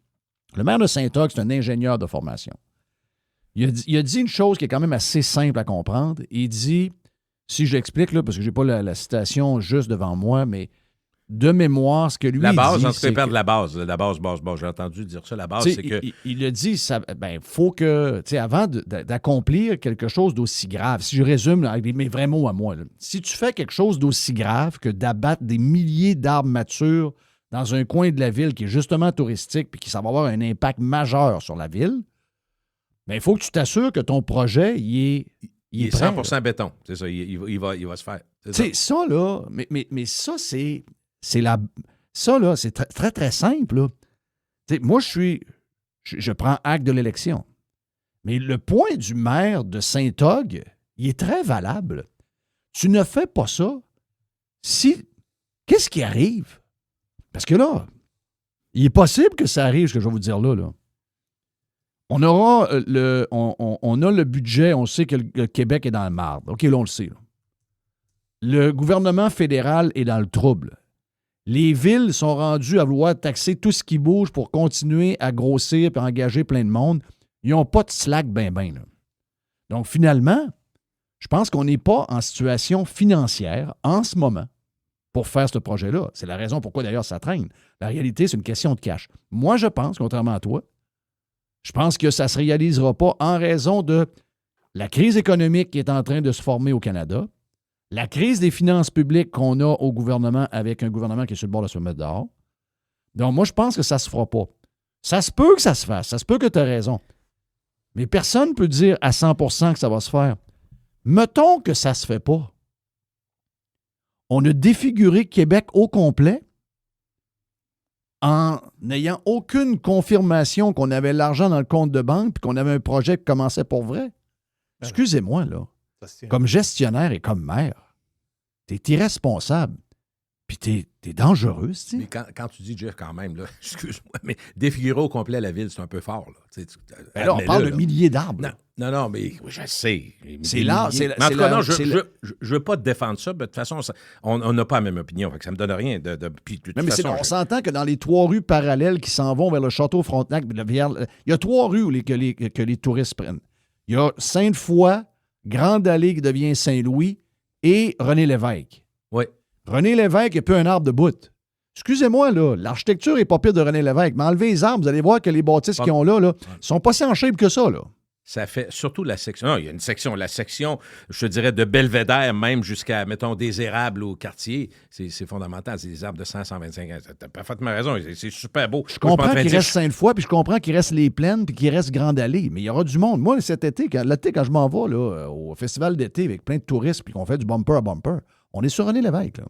Le maire de Saint-Og, c'est un ingénieur de formation. Il a dit une chose qui est quand même assez simple à comprendre. Il dit... Si j'explique, là, parce que je n'ai pas la citation juste devant moi, mais de mémoire, ce que lui la base, dit... en tout cas, perdre la base. La base. J'ai entendu dire ça. La base, c'est que... Il a dit, faut que, avant d'accomplir quelque chose d'aussi grave, si je résume avec mes vrais mots à moi, là, si tu fais quelque chose d'aussi grave que d'abattre des milliers d'arbres matures dans un coin de la ville qui est justement touristique puis qui ça va avoir un impact majeur sur la ville, il faut que tu t'assures que ton projet, il est 100% prêt, béton. C'est ça. Il va se faire. Ça, là, mais ça, c'est très, très, très simple. Là. Moi, je prends acte de l'élection. Mais le point du maire de Saint-Og, il est très valable. Tu ne fais pas ça qu'est-ce qui arrive? Parce que là, il est possible que ça arrive, ce que je vais vous dire là. On aura on a le budget, on sait que le Québec est dans le marde. OK, là, on le sait. Là. Le gouvernement fédéral est dans le trouble. Les villes sont rendues à vouloir taxer tout ce qui bouge pour continuer à grossir et engager plein de monde. Ils n'ont pas de slack ben. Donc, finalement, je pense qu'on n'est pas en situation financière en ce moment pour faire ce projet-là. C'est la raison pourquoi, d'ailleurs, ça traîne. La réalité, c'est une question de cash. Moi, je pense, contrairement à toi, je pense que ça ne se réalisera pas en raison de la crise économique qui est en train de se former au Canada, la crise des finances publiques qu'on a au gouvernement avec un gouvernement qui est sur le bord de se mettre dehors. Donc, moi, je pense que ça ne se fera pas. Ça se peut que ça se fasse. Ça se peut que tu as raison. Mais personne ne peut dire à 100% que ça va se faire. Mettons que ça ne se fait pas. On a défiguré Québec au complet en n'ayant aucune confirmation qu'on avait l'argent dans le compte de banque et qu'on avait un projet qui commençait pour vrai. Excusez-moi, là. Comme gestionnaire et comme maire, t'es irresponsable. Puis t'es dangereux, tu sais. Mais quand tu dis, Jeff, quand même, là, excuse-moi, mais défigurer au complet la ville, c'est un peu fort. Là, là on parle de milliers d'arbres. Non, mais je sais. C'est là. Mais en tout cas, non, je ne veux pas te défendre ça, mais de toute façon, on n'a pas la même opinion. Fait que ça ne me donne rien. On s'entend que dans les 3 rues parallèles qui s'en vont vers le Château Frontenac, il y a 3 rues que les touristes prennent. Il y a Sainte-Foy, Grande-Allée qui devient Saint-Louis et René-Lévesque. Oui. René Lévesque n'a plus un arbre de bout. Excusez-moi, là, l'architecture n'est pas pire de René Lévesque, mais enlevez les arbres, vous allez voir que les bâtisses qu'ils ont là, ne sont pas si en shape que ça. Là. Ça fait surtout la section. Non, il y a une section. La section, je te dirais, de Belvédère, même jusqu'à, mettons, des érables au quartier, c'est fondamental. C'est des arbres de 100-125 ans. Tu as parfaitement raison. C'est super beau. Je comprends qu'il reste Sainte-Foy, puis je comprends qu'il reste Les Plaines, puis qu'il reste Grande-Allée. Mais il y aura du monde. Moi, cet été, quand je m'en vais là, au festival d'été avec plein de touristes, puis qu'on fait du bumper à bumper, on est sur René Lévesque. Là.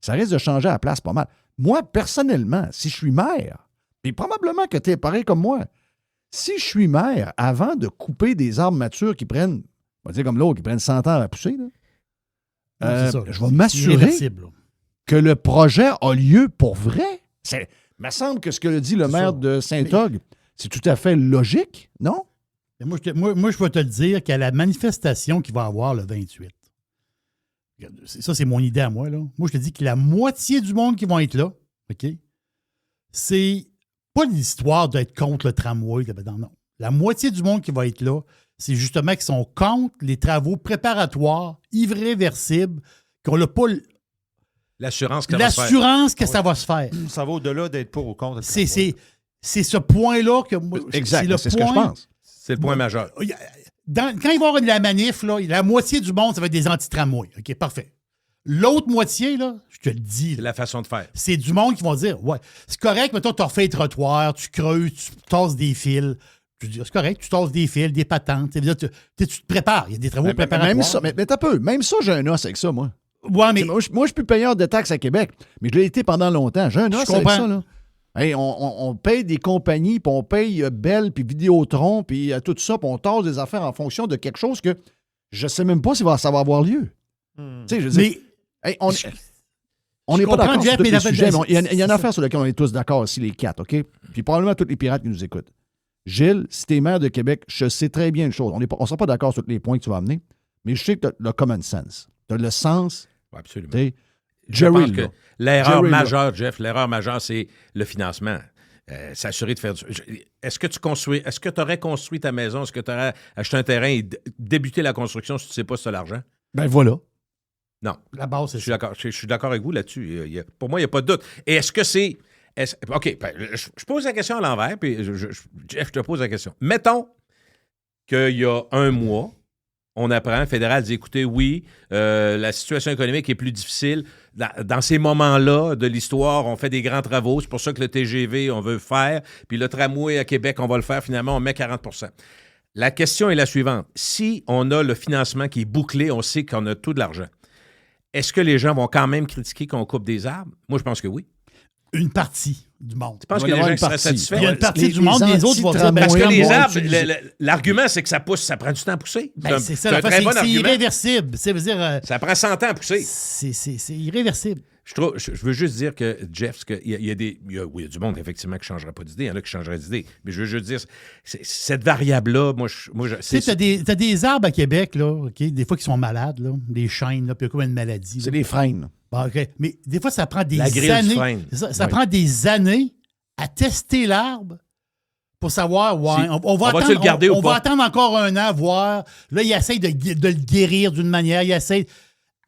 Ça risque de changer à la place pas mal. Moi, personnellement, si je suis maire, puis probablement que tu es pareil comme moi, si je suis maire, avant de couper des arbres matures qui prennent, on va dire comme l'autre, qui prennent 100 ans à pousser, là, je vais m'assurer que le projet a lieu pour vrai. Il me semble que ce que dit le maire de Saint-Og, c'est tout à fait logique, non? Moi, je vais te le dire qu'à la manifestation qu'il va avoir le 28, ça, c'est mon idée à moi, là. Moi, je te dis que la moitié du monde qui vont être là, OK, c'est pas l'histoire d'être contre le tramway. Non. La moitié du monde qui va être là, c'est justement qu'ils sont contre les travaux préparatoires, irréversibles, qu'on n'a pas l'assurance que ça va se faire. Ça va au-delà d'être pour ou contre. C'est ce point-là que moi... Exact, c'est ce que je pense. C'est le point majeur. Quand il va y avoir de la manif, là, la moitié du monde, ça va être des anti-tramways. OK, parfait. L'autre moitié, là, je te le dis. C'est la façon de faire. C'est du monde qui va dire, ouais, c'est correct, mais toi, tu refais les trottoirs, tu creuses, tu tasses des fils. Je veux dire, c'est correct, tu tasses des fils, des patentes. Tu te prépares. Il y a des travaux préparatoires. Même ça, mais t'as peu. Même ça, j'ai un os avec ça, moi. Ouais, mais... Moi, je suis plus payeur de taxes à Québec, mais je l'ai été pendant longtemps. J'ai un os avec ça, là. Hey, on paye des compagnies, puis on paye Bell, puis Vidéotron, puis tout ça, puis on tasse des affaires en fonction de quelque chose que je sais même pas si ça va avoir lieu. Tu sais, je veux dire... Hey, on n'est pas d'accord sur tous les sujets, mais il y a une affaire sur laquelle on est tous d'accord aussi, les quatre, OK? Puis probablement tous les pirates qui nous écoutent. Gilles, si t'es maire de Québec, je sais très bien une chose. On ne sera pas d'accord sur tous les points que tu vas amener, mais je sais que tu as le common sense. Tu as le sens. Oui, absolument. Je pense que l'erreur majeure, Jeff, l'erreur majeure, c'est le financement. S'assurer de faire du... Est-ce que tu aurais construit ta maison? Est-ce que tu aurais acheté un terrain et débuté la construction si tu ne sais pas si tu as l'argent? Ben voilà. Non. La base, c'est ça. Je suis d'accord avec vous là-dessus. Pour moi, il n'y a pas de doute. Et est-ce que c'est... OK, je pose la question à l'envers, puis Jeff, je te pose la question. Mettons qu'il y a un mois, on apprend, le fédéral dit, écoutez, oui, la situation économique est plus difficile. Dans ces moments-là de l'histoire, on fait des grands travaux. C'est pour ça que le TGV, on veut faire. Puis le tramway à Québec, on va le faire. Finalement, on met 40 %. La question est la suivante. Si on a le financement qui est bouclé, on sait qu'on a tout de l'argent. Est-ce que les gens vont quand même critiquer qu'on coupe des arbres? Moi, je pense que oui. Une partie du monde. Tu penses que les gens seraient satisfaits? Il y a une partie du monde, les autres vont dire... Parce que les arbres, l'argument, c'est que ça pousse, ça prend du temps à pousser. C'est ça, c'est irréversible. Ça prend 100 ans à pousser. C'est irréversible. Je veux juste dire que, Jeff, il y a du monde, effectivement, qui ne changerait pas d'idée. Il y en a qui changeraient d'idée. Mais je veux juste dire, cette variable-là, moi, tu sais, t'as des arbres à Québec, là, OK, des fois qui sont malades, là, des chênes, là, puis il y a comme une maladie. C'est des frênes. Bon, OK. Mais des fois, ça prend des années. Ça prend des années à tester l'arbre pour savoir, on va attendre encore un an, voir. Là, il essaie de le guérir d'une manière. Il essaie...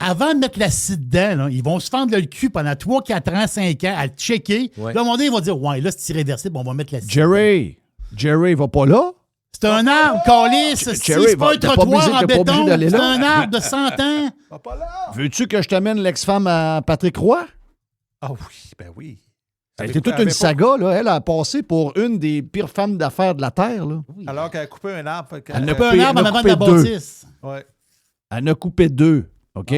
Avant de mettre l'acide dedans, là, ils vont se fendre le cul pendant 3, 4 ans, 5 ans à le checker. Ouais. Là, à un moment donné, ils vont dire, ouais, là, c'est irréversible, on va mettre l'acide. Jerry va pas là? C'est un arbre, calice. C'est pas un trottoir en béton. C'est un arbre de 100 ans. Pas là. Veux-tu que je t'amène l'ex-femme à Patrick Roy? Ah oui, ben oui. Ça a été toute une saga, là. Elle a passé pour une des pires femmes d'affaires de la Terre, là. Oui. Alors qu'elle a coupé un arbre. Elle a coupé un arbre en avant de la bâtisse. Ouais. Elle a coupé 2, OK?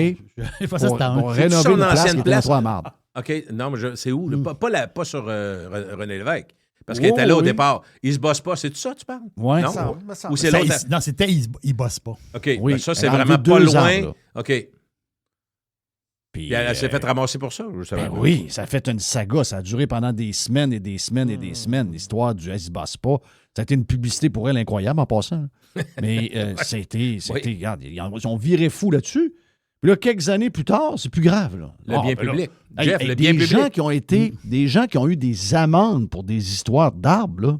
Pour rénover une place qui était trop à marbre. OK, non, mais c'est où? Pas sur René Lévesque. Parce qu'il était là au départ. Il se bosse pas. C'est tout ça, tu parles? Oui. Non? Ou c'est l'autre? Non, c'était il bosse pas. OK, oui. Ça, c'est vraiment pas loin. OK. Puis elle s'est fait ramasser pour ça? Oui, ça a fait une saga. Ça a duré pendant des semaines et des semaines et des semaines. L'histoire du « elle se bosse pas ». Ça a été une publicité pour elle incroyable en passant. Mais c'était regarde, ils ont viré fou là-dessus. Puis là, quelques années plus tard, c'est plus grave. Là. Le bien public. Là, Jeff, le bien public. Des gens qui ont eu des amendes pour des histoires d'arbres, là.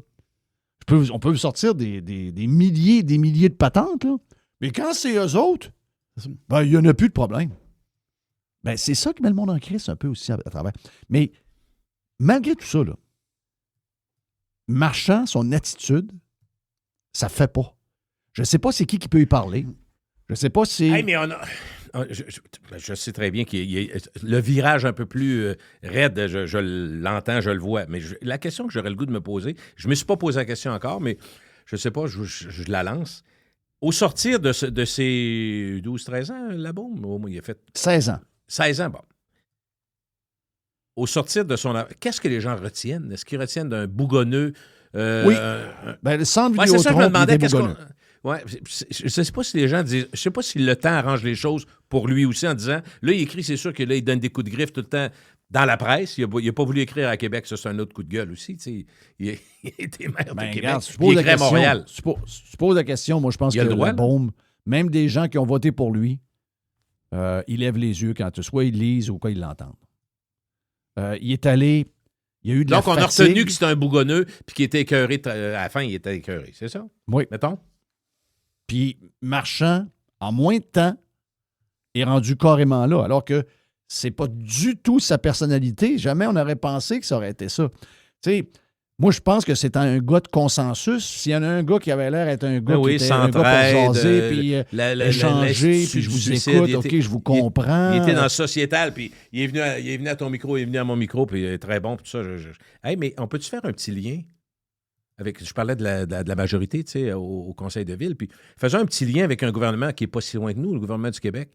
On peut sortir des milliers de patentes, là. Mais quand c'est eux autres, ben, il n'y en a plus de problème. Ben, c'est ça qui met le monde en crise un peu aussi à travers. Mais malgré tout ça, là, Marchand, son attitude, ça fait pas. Je ne sais pas c'est qui peut y parler. Je ne sais pas si... Hey, mais on a... Je sais très bien qu'il y a le virage un peu plus raide, je l'entends, je le vois. Mais la question que j'aurais le goût de me poser, je ne me suis pas posé la question encore, mais je ne sais pas, je la lance. Au sortir de ses 12-13 ans, la bombe, il a fait... 16 ans. 16 ans, bon. Au sortir de son... Qu'est-ce que les gens retiennent? Est-ce qu'ils retiennent d'un bougonneux? Oui. Le centre Vidéotron, c'est ça, je me demandais, qu'est-ce qu'on... Ouais, je ne sais pas si les gens disent... Je ne sais pas si le temps arrange les choses pour lui aussi en disant... Là, il écrit, c'est sûr que là, il donne des coups de griffe tout le temps dans la presse. Il n'a pas voulu écrire à Québec. Ça, c'est un autre coup de gueule aussi. Il a été maire de Québec. Regarde, il écrit à Montréal. Tu poses la question, moi, je pense que la bombe, même des gens qui ont voté pour lui, ils lèvent les yeux quand soit ils lisent ou quand ils l'entendent. Il est allé Il y a eu de la Donc, on a fatigue. retenu que c'était un bougonneux puis qu'il était écœuré. À la fin, il était écœuré. C'est ça? Oui. Mettons. Puis Marchand, en moins de temps, est rendu carrément là, alors que c'est pas du tout sa personnalité. Jamais on aurait pensé que ça aurait été ça. Tu sais, moi, je pense que c'est un gars de consensus. S'il y en a un gars qui avait l'air d'être un gars qui était un gars pour jaser, puis échanger, puis je vous écoute, OK, je vous comprends. Il était dans le sociétal, puis il est venu à ton micro, il est venu à mon micro, puis il est très bon, puis tout ça. Hey, mais on peut-tu faire un petit lien avec... Je parlais de la majorité, tu sais, au conseil de ville, puis faisons un petit lien avec un gouvernement qui n'est pas si loin que nous, le gouvernement du Québec.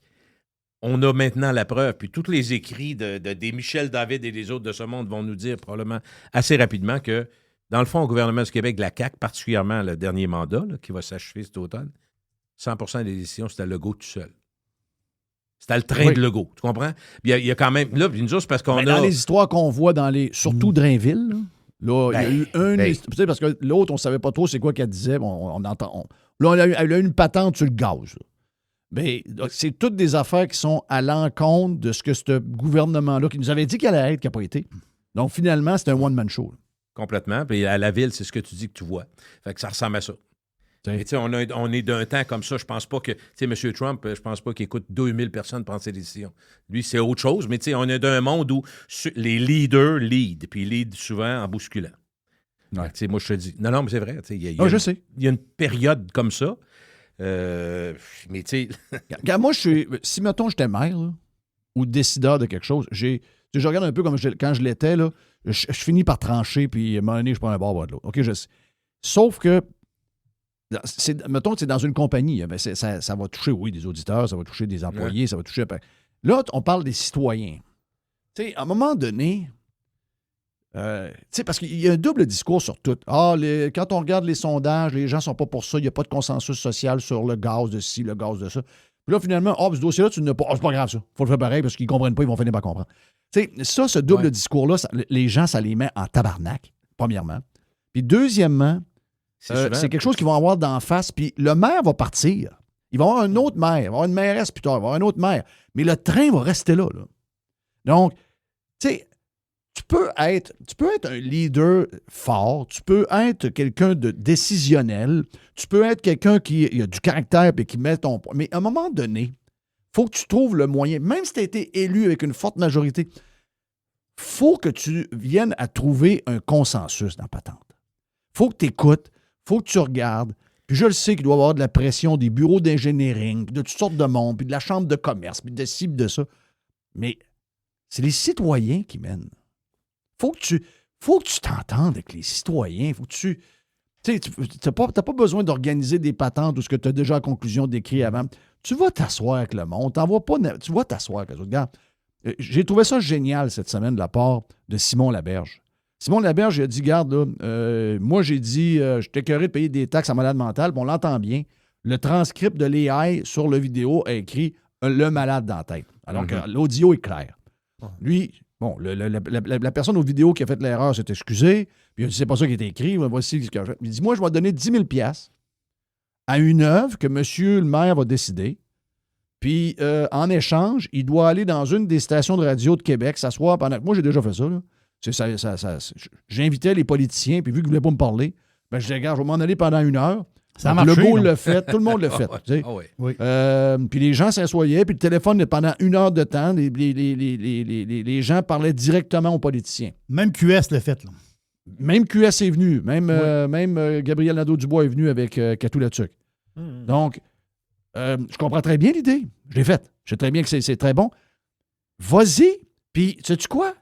On a maintenant la preuve, puis tous les écrits des Michel David et des autres de ce monde vont nous dire probablement assez rapidement que, dans le fond, au gouvernement du Québec, la CAQ, particulièrement le dernier mandat là, qui va s'achever cet automne, 100% des décisions, c'était Legault tout seul. C'était le train de Legault, tu comprends? Il y a quand même... Là, puis nous autres, c'est parce qu'on a... Dans les histoires qu'on voit surtout Drainville, là, il y a eu tu sais, parce que l'autre, on ne savait pas trop c'est quoi qu'elle disait. On entend... Là, elle a eu une patente sur le gaz, là. Mais c'est toutes des affaires qui sont à l'encontre de ce que ce gouvernement-là, qui nous avait dit qu'elle allait être, qui n'a pas été. Donc, finalement, c'est un one-man show. Là. Complètement. Puis à la ville, c'est ce que tu dis que tu vois. Fait que ça ressemble à ça. Et on est d'un temps comme ça. Je pense pas que... Tu sais, M. Trump, je pense pas qu'il écoute 2000 personnes prendre ses décisions. Lui, c'est autre chose. Mais tu sais, on est d'un monde où les leaders lead. Puis ils lead souvent en bousculant. Ouais. Tu sais, moi, je te dis... Non, mais c'est vrai. Je sais. Il y a une période comme ça. Mais tu sais... Moi, si, mettons, j'étais maire là, ou décideur de quelque chose, je regarde un peu comme quand je l'étais, là, je finis par trancher, puis à un moment donné, je prends un bord de l'autre. OK, je sais. Sauf que, mettons que c'est dans une compagnie, ben ça va toucher, oui, des auditeurs, ça va toucher des employés, ça va toucher... Là, on parle des citoyens. Tu sais, à un moment donné... tu sais, parce qu'il y a un double discours sur tout. Quand on regarde les sondages, les gens ne sont pas pour ça. Il n'y a pas de consensus social sur le gaz de ci, le gaz de ça. Puis là, finalement, ce dossier-là, tu n'as pas. C'est pas grave, ça. Il faut le faire pareil parce qu'ils ne comprennent pas, ils vont finir par comprendre. Tu sais, ça, ce double discours-là, les gens, ça les met en tabarnak, premièrement. Puis deuxièmement, c'est quelque chose qu'ils vont avoir d'en face. Puis le maire va partir. Il va y avoir un autre maire. Il va y avoir une mairesse plus tard. Il va y avoir un autre maire. Mais le train va rester là. Donc, tu sais, tu peux être un leader fort, tu peux être quelqu'un de décisionnel, tu peux être quelqu'un qui a du caractère et qui met ton point. Mais à un moment donné, il faut que tu trouves le moyen, même si tu as été élu avec une forte majorité, il faut que tu viennes à trouver un consensus dans la patente. Il faut que tu écoutes, il faut que tu regardes. Puis je le sais qu'il doit y avoir de la pression des bureaux d'ingénierie, puis de toutes sortes de monde, puis de la chambre de commerce, puis de ci, puis de ça. Mais c'est les citoyens qui mènent. Faut que tu t'entendes avec les citoyens. Faut que tu n'as pas besoin d'organiser des patentes ou ce que tu as déjà en conclusion d'écrit avant. Tu vas t'asseoir avec le monde. Tu vas t'asseoir avec les autres. Regarde, j'ai trouvé ça génial cette semaine de la part de Simon Laberge. Simon Laberge, il a dit, garde, là, moi, j'ai dit, je suis écœuré de payer des taxes à malade mental, puis on l'entend bien. Le transcript de l'AI sur le vidéo a écrit le malade dans la tête. Alors que l'audio est clair. Lui... Bon, la personne aux vidéos qui a fait l'erreur s'est excusée, puis il a dit, c'est pas ça qui est écrit, voici ce que je... Il dit, moi, je vais donner 10 000 $ à une œuvre que monsieur le maire va décider, puis en échange, il doit aller dans une des stations de radio de Québec, s'asseoir pendant... Moi, j'ai déjà fait ça, là. J'invitais les politiciens, puis vu qu'ils ne voulaient pas me parler, ben, je dis, regarde, je vais m'en aller pendant 1 heure. Ça a marché. Le Legault l'a fait, tout le monde l'a fait. Tu sais. Oui. Puis les gens s'assoyaient, puis le téléphone, pendant 1 heure de temps, les gens parlaient directement aux politiciens. Même QS l'a fait. Là. Même QS est venu. Même Gabriel Nadeau-Dubois est venu avec Katou Latuc. Donc, je comprends très bien l'idée. Je l'ai faite. Je sais très bien que c'est très bon. Vas-y, puis sais-tu quoi?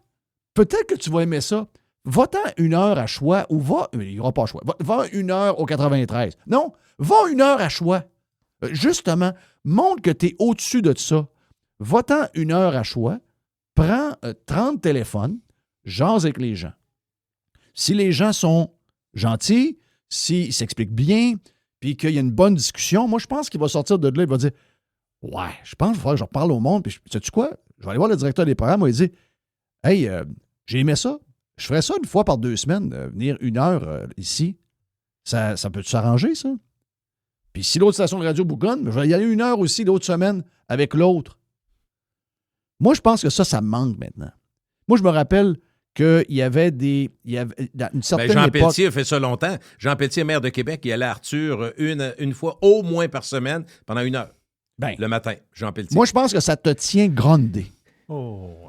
Peut-être que tu vas aimer ça. Va-t'en 1 heure à choix ou il n'y aura pas choix. Va 1 heure au 93. Non, va 1 heure à choix. Justement, montre que tu es au-dessus de ça. Va-t'en 1 heure à choix. Prends 30 téléphones. Jase avec les gens. Si les gens sont gentils, s'ils s'expliquent bien, puis qu'il y a une bonne discussion, moi, je pense qu'il va sortir de là, il va dire « Ouais, je pense qu'il va falloir que je reparle au monde. » Puis, sais-tu quoi? Je vais aller voir le directeur des programmes, il va dire « Hey, j'ai aimé ça. Je ferais ça 1 fois par 2 semaines, venir 1 heure ici. Ça peut-tu s'arranger, ça? Puis si l'autre station de radio bougonne, je vais y aller 1 heure aussi l'autre semaine avec l'autre. » Moi, je pense que ça me manque maintenant. Moi, je me rappelle qu'il y avait une certaine Jean époque... Pelletier a fait ça longtemps. Jean Pelletier, maire de Québec, il allait à Arthur une fois au moins par semaine pendant 1 heure. Le matin, Jean Pelletier. Moi, je pense que ça te tient grondé.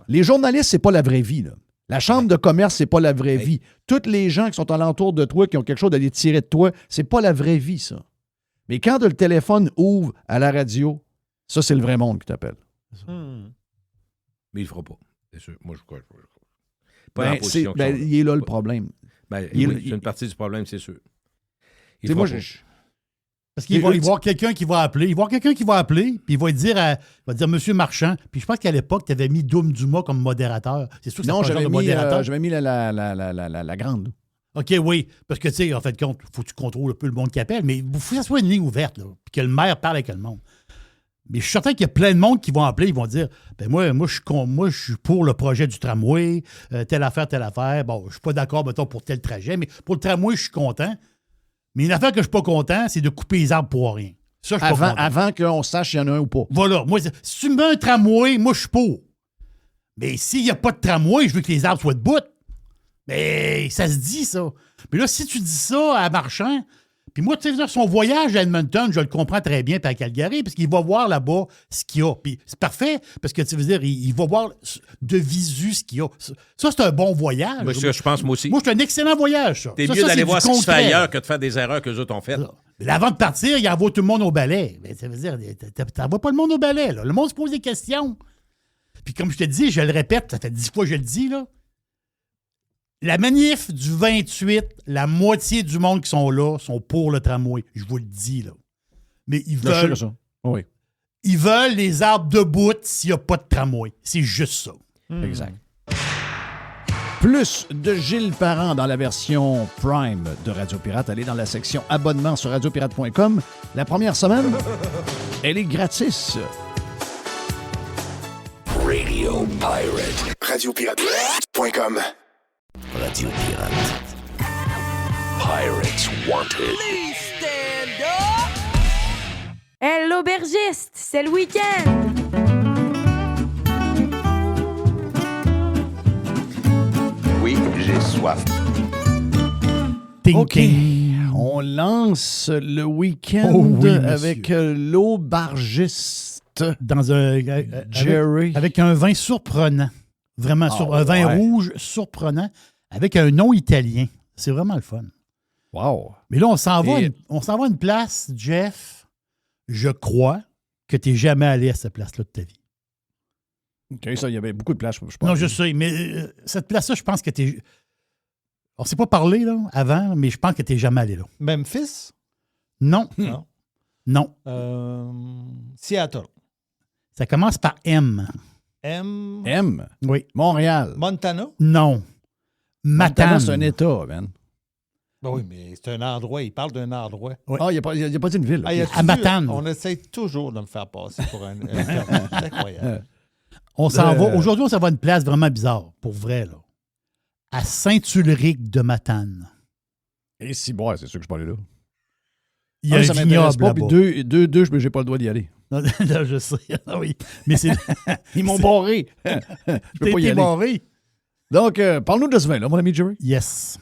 Les journalistes, c'est pas la vraie vie, là. La chambre de commerce, c'est pas la vraie vie. Tous les gens qui sont alentour de toi, qui ont quelque chose à les tirer de toi, c'est pas la vraie vie, ça. Mais quand le téléphone ouvre à la radio, ça, c'est le vrai monde qui t'appelle. Mais il le fera pas, c'est sûr. Moi, je crois. Il est là le problème. C'est une partie du problème, c'est sûr. Parce qu'il va y voir quelqu'un qui va appeler. Il va y voir quelqu'un qui va appeler, puis il va dire Monsieur Marchand. Puis je pense qu'à l'époque, tu avais mis Doom Dumas comme modérateur. C'est sûr que non, c'est pas le genre de modérateur. j'avais mis la grande. OK, oui. Parce que, tu sais, en fait, il faut que tu contrôles un peu le monde qui appelle, mais il faut que ça soit une ligne ouverte, là, puis que le maire parle avec le monde. Mais je suis certain qu'il y a plein de monde qui vont appeler, ils vont dire moi, je suis pour le projet du tramway, telle affaire. Bon, je suis pas d'accord, mettons, pour tel trajet, mais pour le tramway, je suis content. Mais une affaire que je suis pas content, c'est de couper les arbres pour rien. Ça, je suis pas content. Avant qu'on sache s'il y en a un ou pas. Voilà. Moi, si tu me mets un tramway, moi, je suis pour. Mais s'il n'y a pas de tramway, je veux que les arbres soient debout. Mais ça se dit, ça. Mais là, si tu dis ça à Marchand, puis moi, tu sais, son voyage à Edmonton, je le comprends très bien, puis à Calgary, parce qu'il va voir là-bas ce qu'il y a. Puis c'est parfait, parce que tu veux dire, il va voir de visu ce qu'il y a. Ça, c'est un bon voyage. Moi, je pense, moi aussi. Moi, c'est un excellent voyage, ça. C'est mieux d'aller voir ce qui se fait ailleurs que de faire des erreurs que les autres ont faites. Mais avant de partir, il envoie tout le monde au balai. Mais ça veut dire, t'envoies pas le monde au balai, là. Le monde se pose des questions. Puis comme je te dis, je le répète, ça fait 10 fois que je le dis, là. La manif du 28, la moitié du monde qui sont là sont pour le tramway. Je vous le dis, là. Mais ils veulent... ça. Oui. Ils veulent les arbres debout s'il n'y a pas de tramway. C'est juste ça. Exact. Plus de Gilles Parent dans la version Prime de Radio Pirate. Allez dans la section abonnement sur radiopirate.com. La première semaine, elle est gratis. Radio Pirate. Radiopirate.com. Radio Pirate. Pirates Wanted. Hey, l'aubergiste, c'est le week-end! Oui, j'ai soif. OK. On lance le week-end avec l'aubergiste. Dans un... Jerry. Avec un vin surprenant. Vraiment, un vin rouge surprenant avec un nom italien. C'est vraiment le fun. Wow. Mais là, on s'en va à une place, Jeff, je crois que tu n'es jamais allé à cette place-là de ta vie. OK, ça, il y avait beaucoup de places, je pense. Non, je sais, mais cette place-là, je pense que tu es... On ne s'est pas parlé là, avant, mais je pense que tu n'es jamais allé là. Memphis? Non. Non. Seattle. Ça commence par M. M? Oui. Montréal. Montana? Non. Matane. Montana, c'est un État, man. Ben oui, mais c'est un endroit. Il parle d'un endroit. Oui. Ah, il n'y a pas dit une ville. À Matane. On essaie toujours de me faire passer pour un c'est incroyable. On s'en va. Aujourd'hui, on s'en va à une place vraiment bizarre, pour vrai, là. À Saint-Ulric de Matane. Et si, bon, c'est sûr que je parlais là. Il y a un vignoble pas, là-bas. Deux, j'ai pas le droit d'y aller. Non, je sais. Oui. Mais c'est... Ils m'ont barré. Je peux pas y aller. Barré. Donc, parle-nous de ce vin-là, mon ami Jerry. Yes.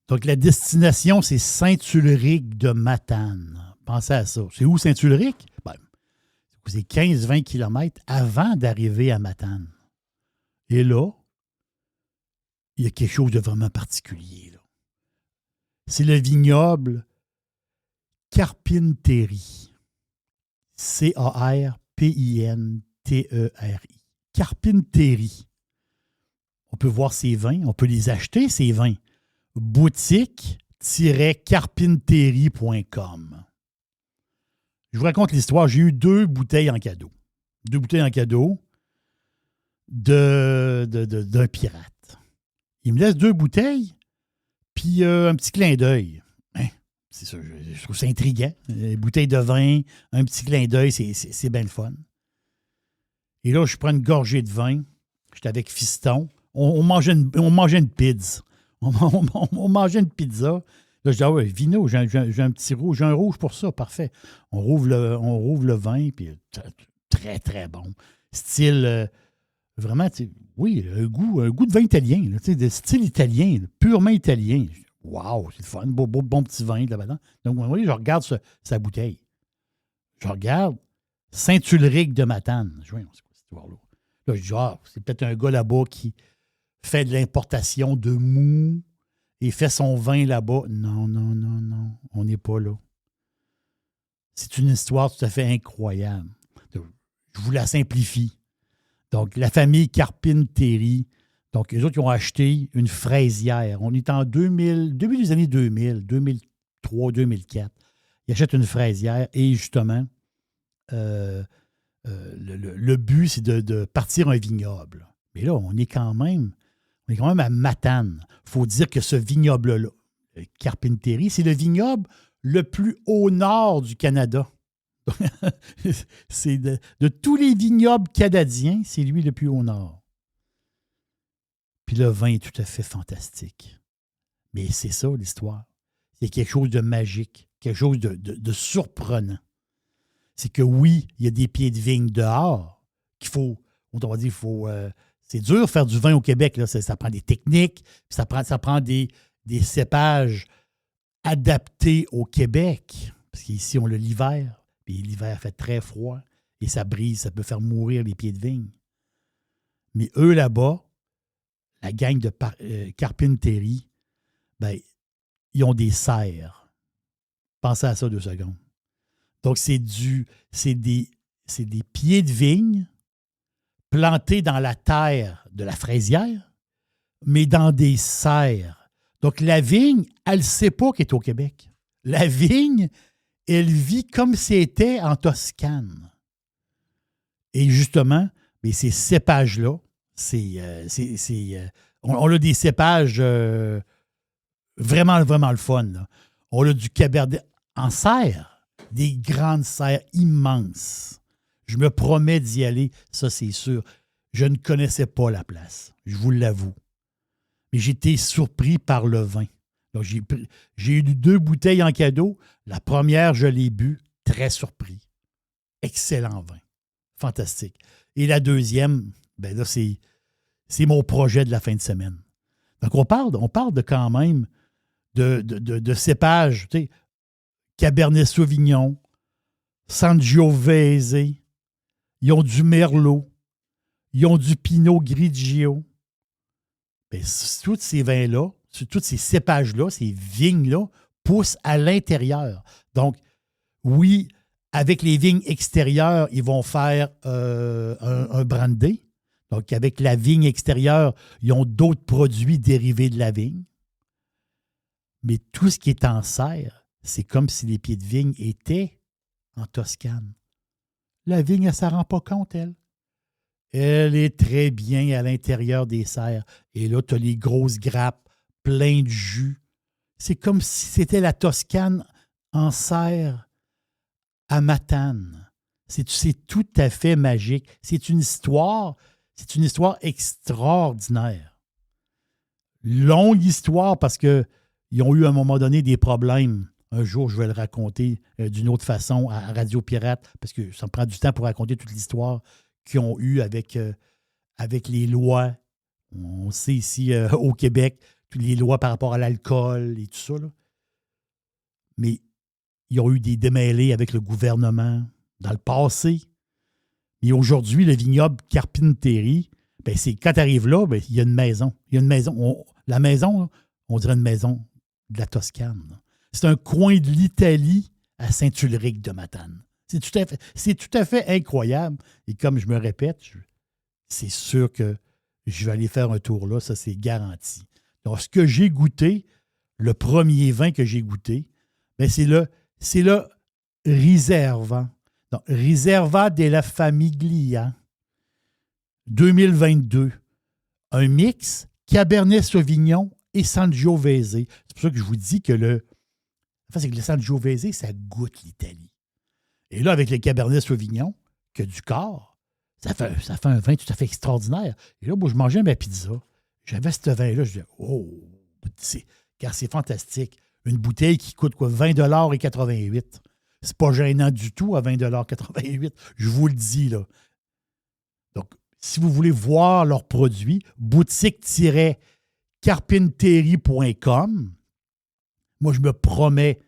Donc, la destination, c'est Saint-Ulric de Matane. Pensez à ça. C'est où Saint-Ulric? Ben, c'est 15-20 km avant d'arriver à Matane. Et là, il y a quelque chose de vraiment particulier, là. C'est le vignoble Carpinterie. Carpinterie. Carpinterie. On peut voir ces vins, on peut les acheter, ces vins. Boutique-carpinterie.com. Je vous raconte l'histoire. J'ai eu 2 bouteilles en cadeau. 2 bouteilles en cadeau d'un pirate. Il me laisse 2 bouteilles, puis un petit clin d'œil. Hein? C'est ça, je trouve ça intriguant. Une bouteille de vin, un petit clin d'œil, c'est bien le fun. Et là, je prends une gorgée de vin. J'étais avec Fiston. On mangeait une pizza. On mangeait une pizza. Là, je dis, ah ouais, vino, j'ai un petit rouge. J'ai un rouge pour ça, parfait. On rouvre le vin, puis très, très bon. Style Vraiment, oui, un goût de vin italien, là, de style italien, purement italien. Wow, c'est le fun, bon petit vin là-dedans. Donc, vous voyez, je regarde sa bouteille. Je regarde Saint-Ulric de Matane. C'est quoi cette histoire-là? Là, je dis, c'est peut-être un gars là-bas qui fait de l'importation de mou et fait son vin là-bas. Non, on n'est pas là. C'est une histoire tout à fait incroyable. Je vous la simplifie. Donc, la famille Carpine-Terry, donc, eux autres, qui ont acheté une fraisière. On est en début des années 2000, 2003, 2004. Ils achètent une fraisière et, justement, le but, c'est de partir un vignoble. Mais là, on est quand même à Matane. Il faut dire que ce vignoble-là, Carpine-Terry, c'est le vignoble le plus au nord du Canada. C'est de tous les vignobles canadiens, c'est lui le plus au nord. Puis le vin est tout à fait fantastique. Mais c'est ça, l'histoire. C'est quelque chose de magique, quelque chose de surprenant. C'est que oui, il y a des pieds de vigne dehors qu'il faut, on va dire, c'est dur de faire du vin au Québec. Là. Ça prend des techniques, ça prend des cépages adaptés au Québec. Parce qu'ici, on a l'hiver. Puis l'hiver fait très froid et ça brise, ça peut faire mourir les pieds de vigne. Mais eux, là-bas, la gang de Carpine-Terry, ben, ils ont des serres. Pensez à ça 2 secondes. Donc, c'est des pieds de vigne plantés dans la terre de la fraisière, mais dans des serres. Donc, la vigne, elle ne sait pas qu'elle est au Québec. La vigne, elle vit comme c'était en Toscane. Et justement, mais ces cépages-là, on a des cépages vraiment, vraiment le fun. Là. On a du Cabernet en serre, des grandes serres immenses. Je me promets d'y aller, ça c'est sûr. Je ne connaissais pas la place, je vous l'avoue. Mais j'étais surpris par le vin. Donc, j'ai eu 2 bouteilles en cadeau. La première, je l'ai bu, très surpris. Excellent vin. Fantastique. Et la deuxième, ben là, c'est mon projet de la fin de semaine. Donc, on parle de quand même de cépages, tu sais, Cabernet Sauvignon, Sangiovese, ils ont du Merlot, ils ont du Pinot Grigio. Bien, tous ces vins-là, tous ces cépages-là, ces vignes-là, poussent à l'intérieur. Donc, oui, avec les vignes extérieures, ils vont faire un brandy. Donc, avec la vigne extérieure, ils ont d'autres produits dérivés de la vigne. Mais tout ce qui est en serre, c'est comme si les pieds de vigne étaient en Toscane. La vigne, elle ne s'en rend pas compte, elle. Elle est très bien à l'intérieur des serres. Et là, tu as les grosses grappes, plein de jus. C'est comme si c'était la Toscane en serre à Matane. C'est tout à fait magique. C'est une histoire extraordinaire. Longue histoire parce qu'ils ont eu à un moment donné des problèmes. Un jour, je vais le raconter d'une autre façon à Radio Pirate parce que ça me prend du temps pour raconter toute l'histoire qu'ils ont eue avec les lois. On sait ici au Québec, toutes les lois par rapport à l'alcool et tout ça. Là. Mais ils ont eu des démêlés avec le gouvernement dans le passé. Et aujourd'hui, le vignoble Carpine-Terry, ben quand tu arrives là, ben, il y a une maison. Il y a une maison. La maison, là, on dirait une maison de la Toscane. Là. C'est un coin de l'Italie à Saint-Ulric de Matane. C'est tout à fait incroyable. Et comme je me répète, c'est sûr que je vais aller faire un tour là, ça c'est garanti. Donc, ce que j'ai goûté, le premier vin que j'ai goûté, ben, c'est le Riserva. Donc, Riserva della Famiglia 2022. Un mix Cabernet Sauvignon et Sangiovese. C'est pour ça que je vous dis que c'est que le Sangiovese, ça goûte l'Italie. Et là, avec le Cabernet Sauvignon, que du corps, ça fait un vin tout à fait extraordinaire. Et là, moi, je mangeais ma pizza. J'avais ce vin-là. Je disais, oh, car c'est fantastique. Une bouteille qui coûte quoi, 20,88 $. C'est pas gênant du tout à 20,88 $. Je vous le dis, là. Donc, si vous voulez voir leurs produits, boutique-carpinterie.com. Moi, je me promets,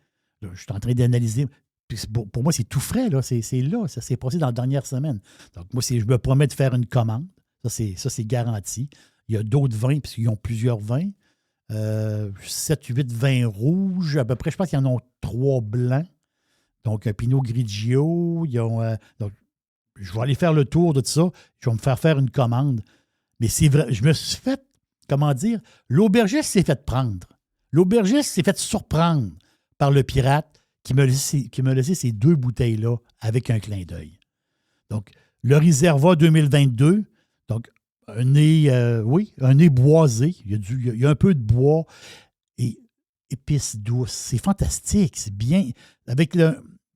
là, je suis en train d'analyser. Pour moi, c'est tout frais, là. C'est là, ça s'est passé dans la dernière semaine. Donc, moi, je me promets de faire une commande. Ça, c'est garanti. Il y a d'autres vins, puisqu'ils ont plusieurs vins. 7-8 vins rouges, à peu près. Je pense qu'ils en ont 3 blancs. Donc, un Pinot Grigio. Donc, je vais aller faire le tour de tout ça. Je vais me faire une commande. Mais c'est vrai, je me suis fait, comment dire, l'aubergiste s'est fait prendre. L'aubergiste s'est fait surprendre par le pirate qui m'a laissé ces 2 bouteilles-là avec un clin d'œil. Donc, le Reserva 2022, donc un nez, un nez boisé. Il y a un peu de bois et épices douces. C'est fantastique. C'est bien.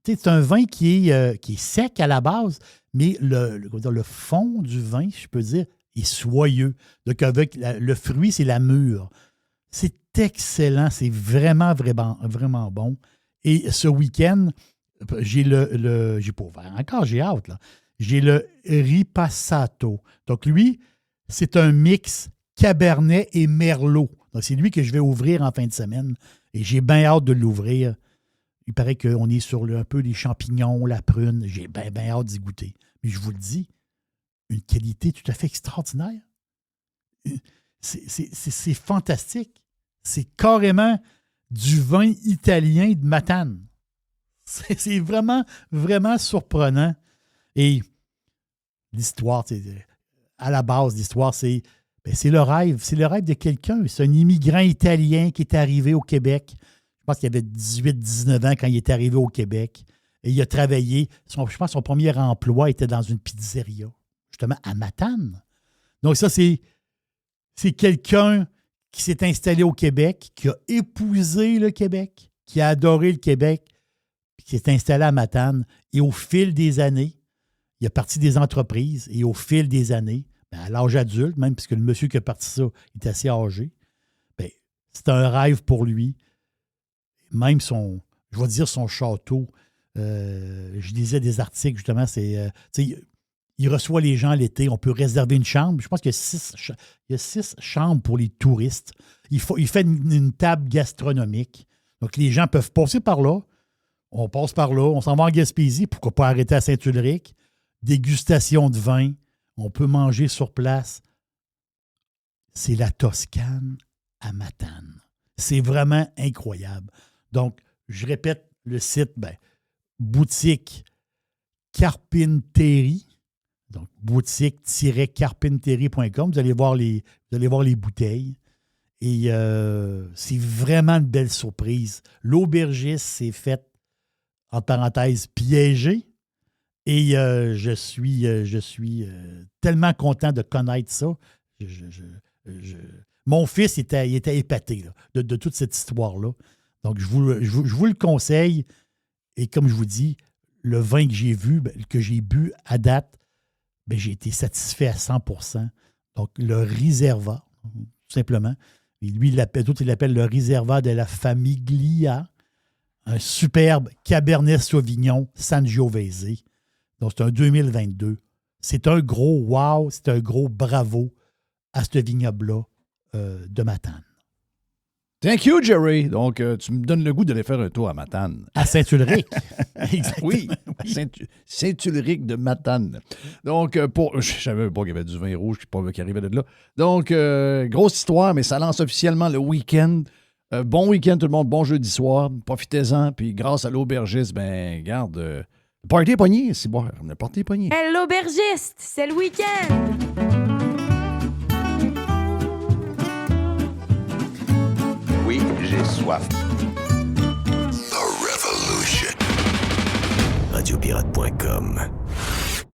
C'est un vin qui est sec à la base, mais le fond du vin, je peux dire, est soyeux. Donc, avec le fruit, c'est la mûre. C'est excellent. C'est vraiment, vraiment, vraiment bon. Et ce week-end, j'ai pas ouvert encore, j'ai hâte, là. J'ai le Ripassato. Donc, lui, c'est un mix Cabernet et Merlot. Donc, c'est lui que je vais ouvrir en fin de semaine. Et j'ai bien hâte de l'ouvrir. Il paraît qu'on est sur un peu les champignons, la prune. J'ai bien hâte d'y goûter. Mais je vous le dis, une qualité tout à fait extraordinaire. C'est fantastique. C'est carrément du vin italien de Matane. C'est vraiment, vraiment surprenant. Et l'histoire, à la base, l'histoire, c'est le rêve. C'est le rêve de quelqu'un. C'est un immigrant italien qui est arrivé au Québec. Je pense qu'il avait 18-19 ans quand il est arrivé au Québec. Et il a travaillé. Je pense que son premier emploi était dans une pizzeria, justement, à Matane. Donc ça, c'est quelqu'un qui s'est installé au Québec, qui a épousé le Québec, qui a adoré le Québec, puis qui s'est installé à Matane. Et au fil des années, il a parti des entreprises. Et au fil des années, à l'âge adulte, même puisque le monsieur qui a parti ça est assez âgé, c'est un rêve pour lui. Même son château, je lisais des articles, justement, il reçoit les gens l'été, on peut réserver une chambre. Je pense qu'il y a 6 chambres pour les touristes. Il fait une table gastronomique. Donc, les gens peuvent passer par là. On passe par là, on s'en va en Gaspésie, pourquoi pas arrêter à Saint-Ulrich. Dégustation de vin, on peut manger sur place. C'est la Toscane à Matane. C'est vraiment incroyable. Donc, je répète le site, boutique Carpinterie. Donc, boutique-carpinterie.com. Vous allez voir les bouteilles. Et c'est vraiment une belle surprise. L'aubergiste s'est faite, en parenthèse, piégée. Et je suis tellement content de connaître ça. Mon fils il était épaté là, de toute cette histoire-là. Donc, je vous le conseille. Et comme je vous dis, le vin que j'ai vu, que j'ai bu à date, j'ai été satisfait à 100%. Donc, le Reserva, tout simplement. Et lui, il l'appelle le Reserva de la Famiglia. Un superbe Cabernet Sauvignon Sangiovese. Donc, c'est un 2022. C'est un gros wow, c'est un gros bravo à ce vignoble-là de Matane. Thank you, Jerry. Donc, tu me donnes le goût d'aller faire un tour à Matane. À Saint-Ulrich. Exactement. Oui, Saint-Ulrich de Matane. Donc, je ne savais pas qu'il y avait du vin rouge qui arrivait de là. Donc, grosse histoire, mais ça lance officiellement le week-end. Bon week-end tout le monde, bon jeudi soir. Profitez-en. Puis grâce à l'aubergiste, garde, le party est pogné. C'est bon, le party est pogné. Hey, l'aubergiste, c'est le week-end. Oui, j'ai soif. The Revolution. Radiopirate.com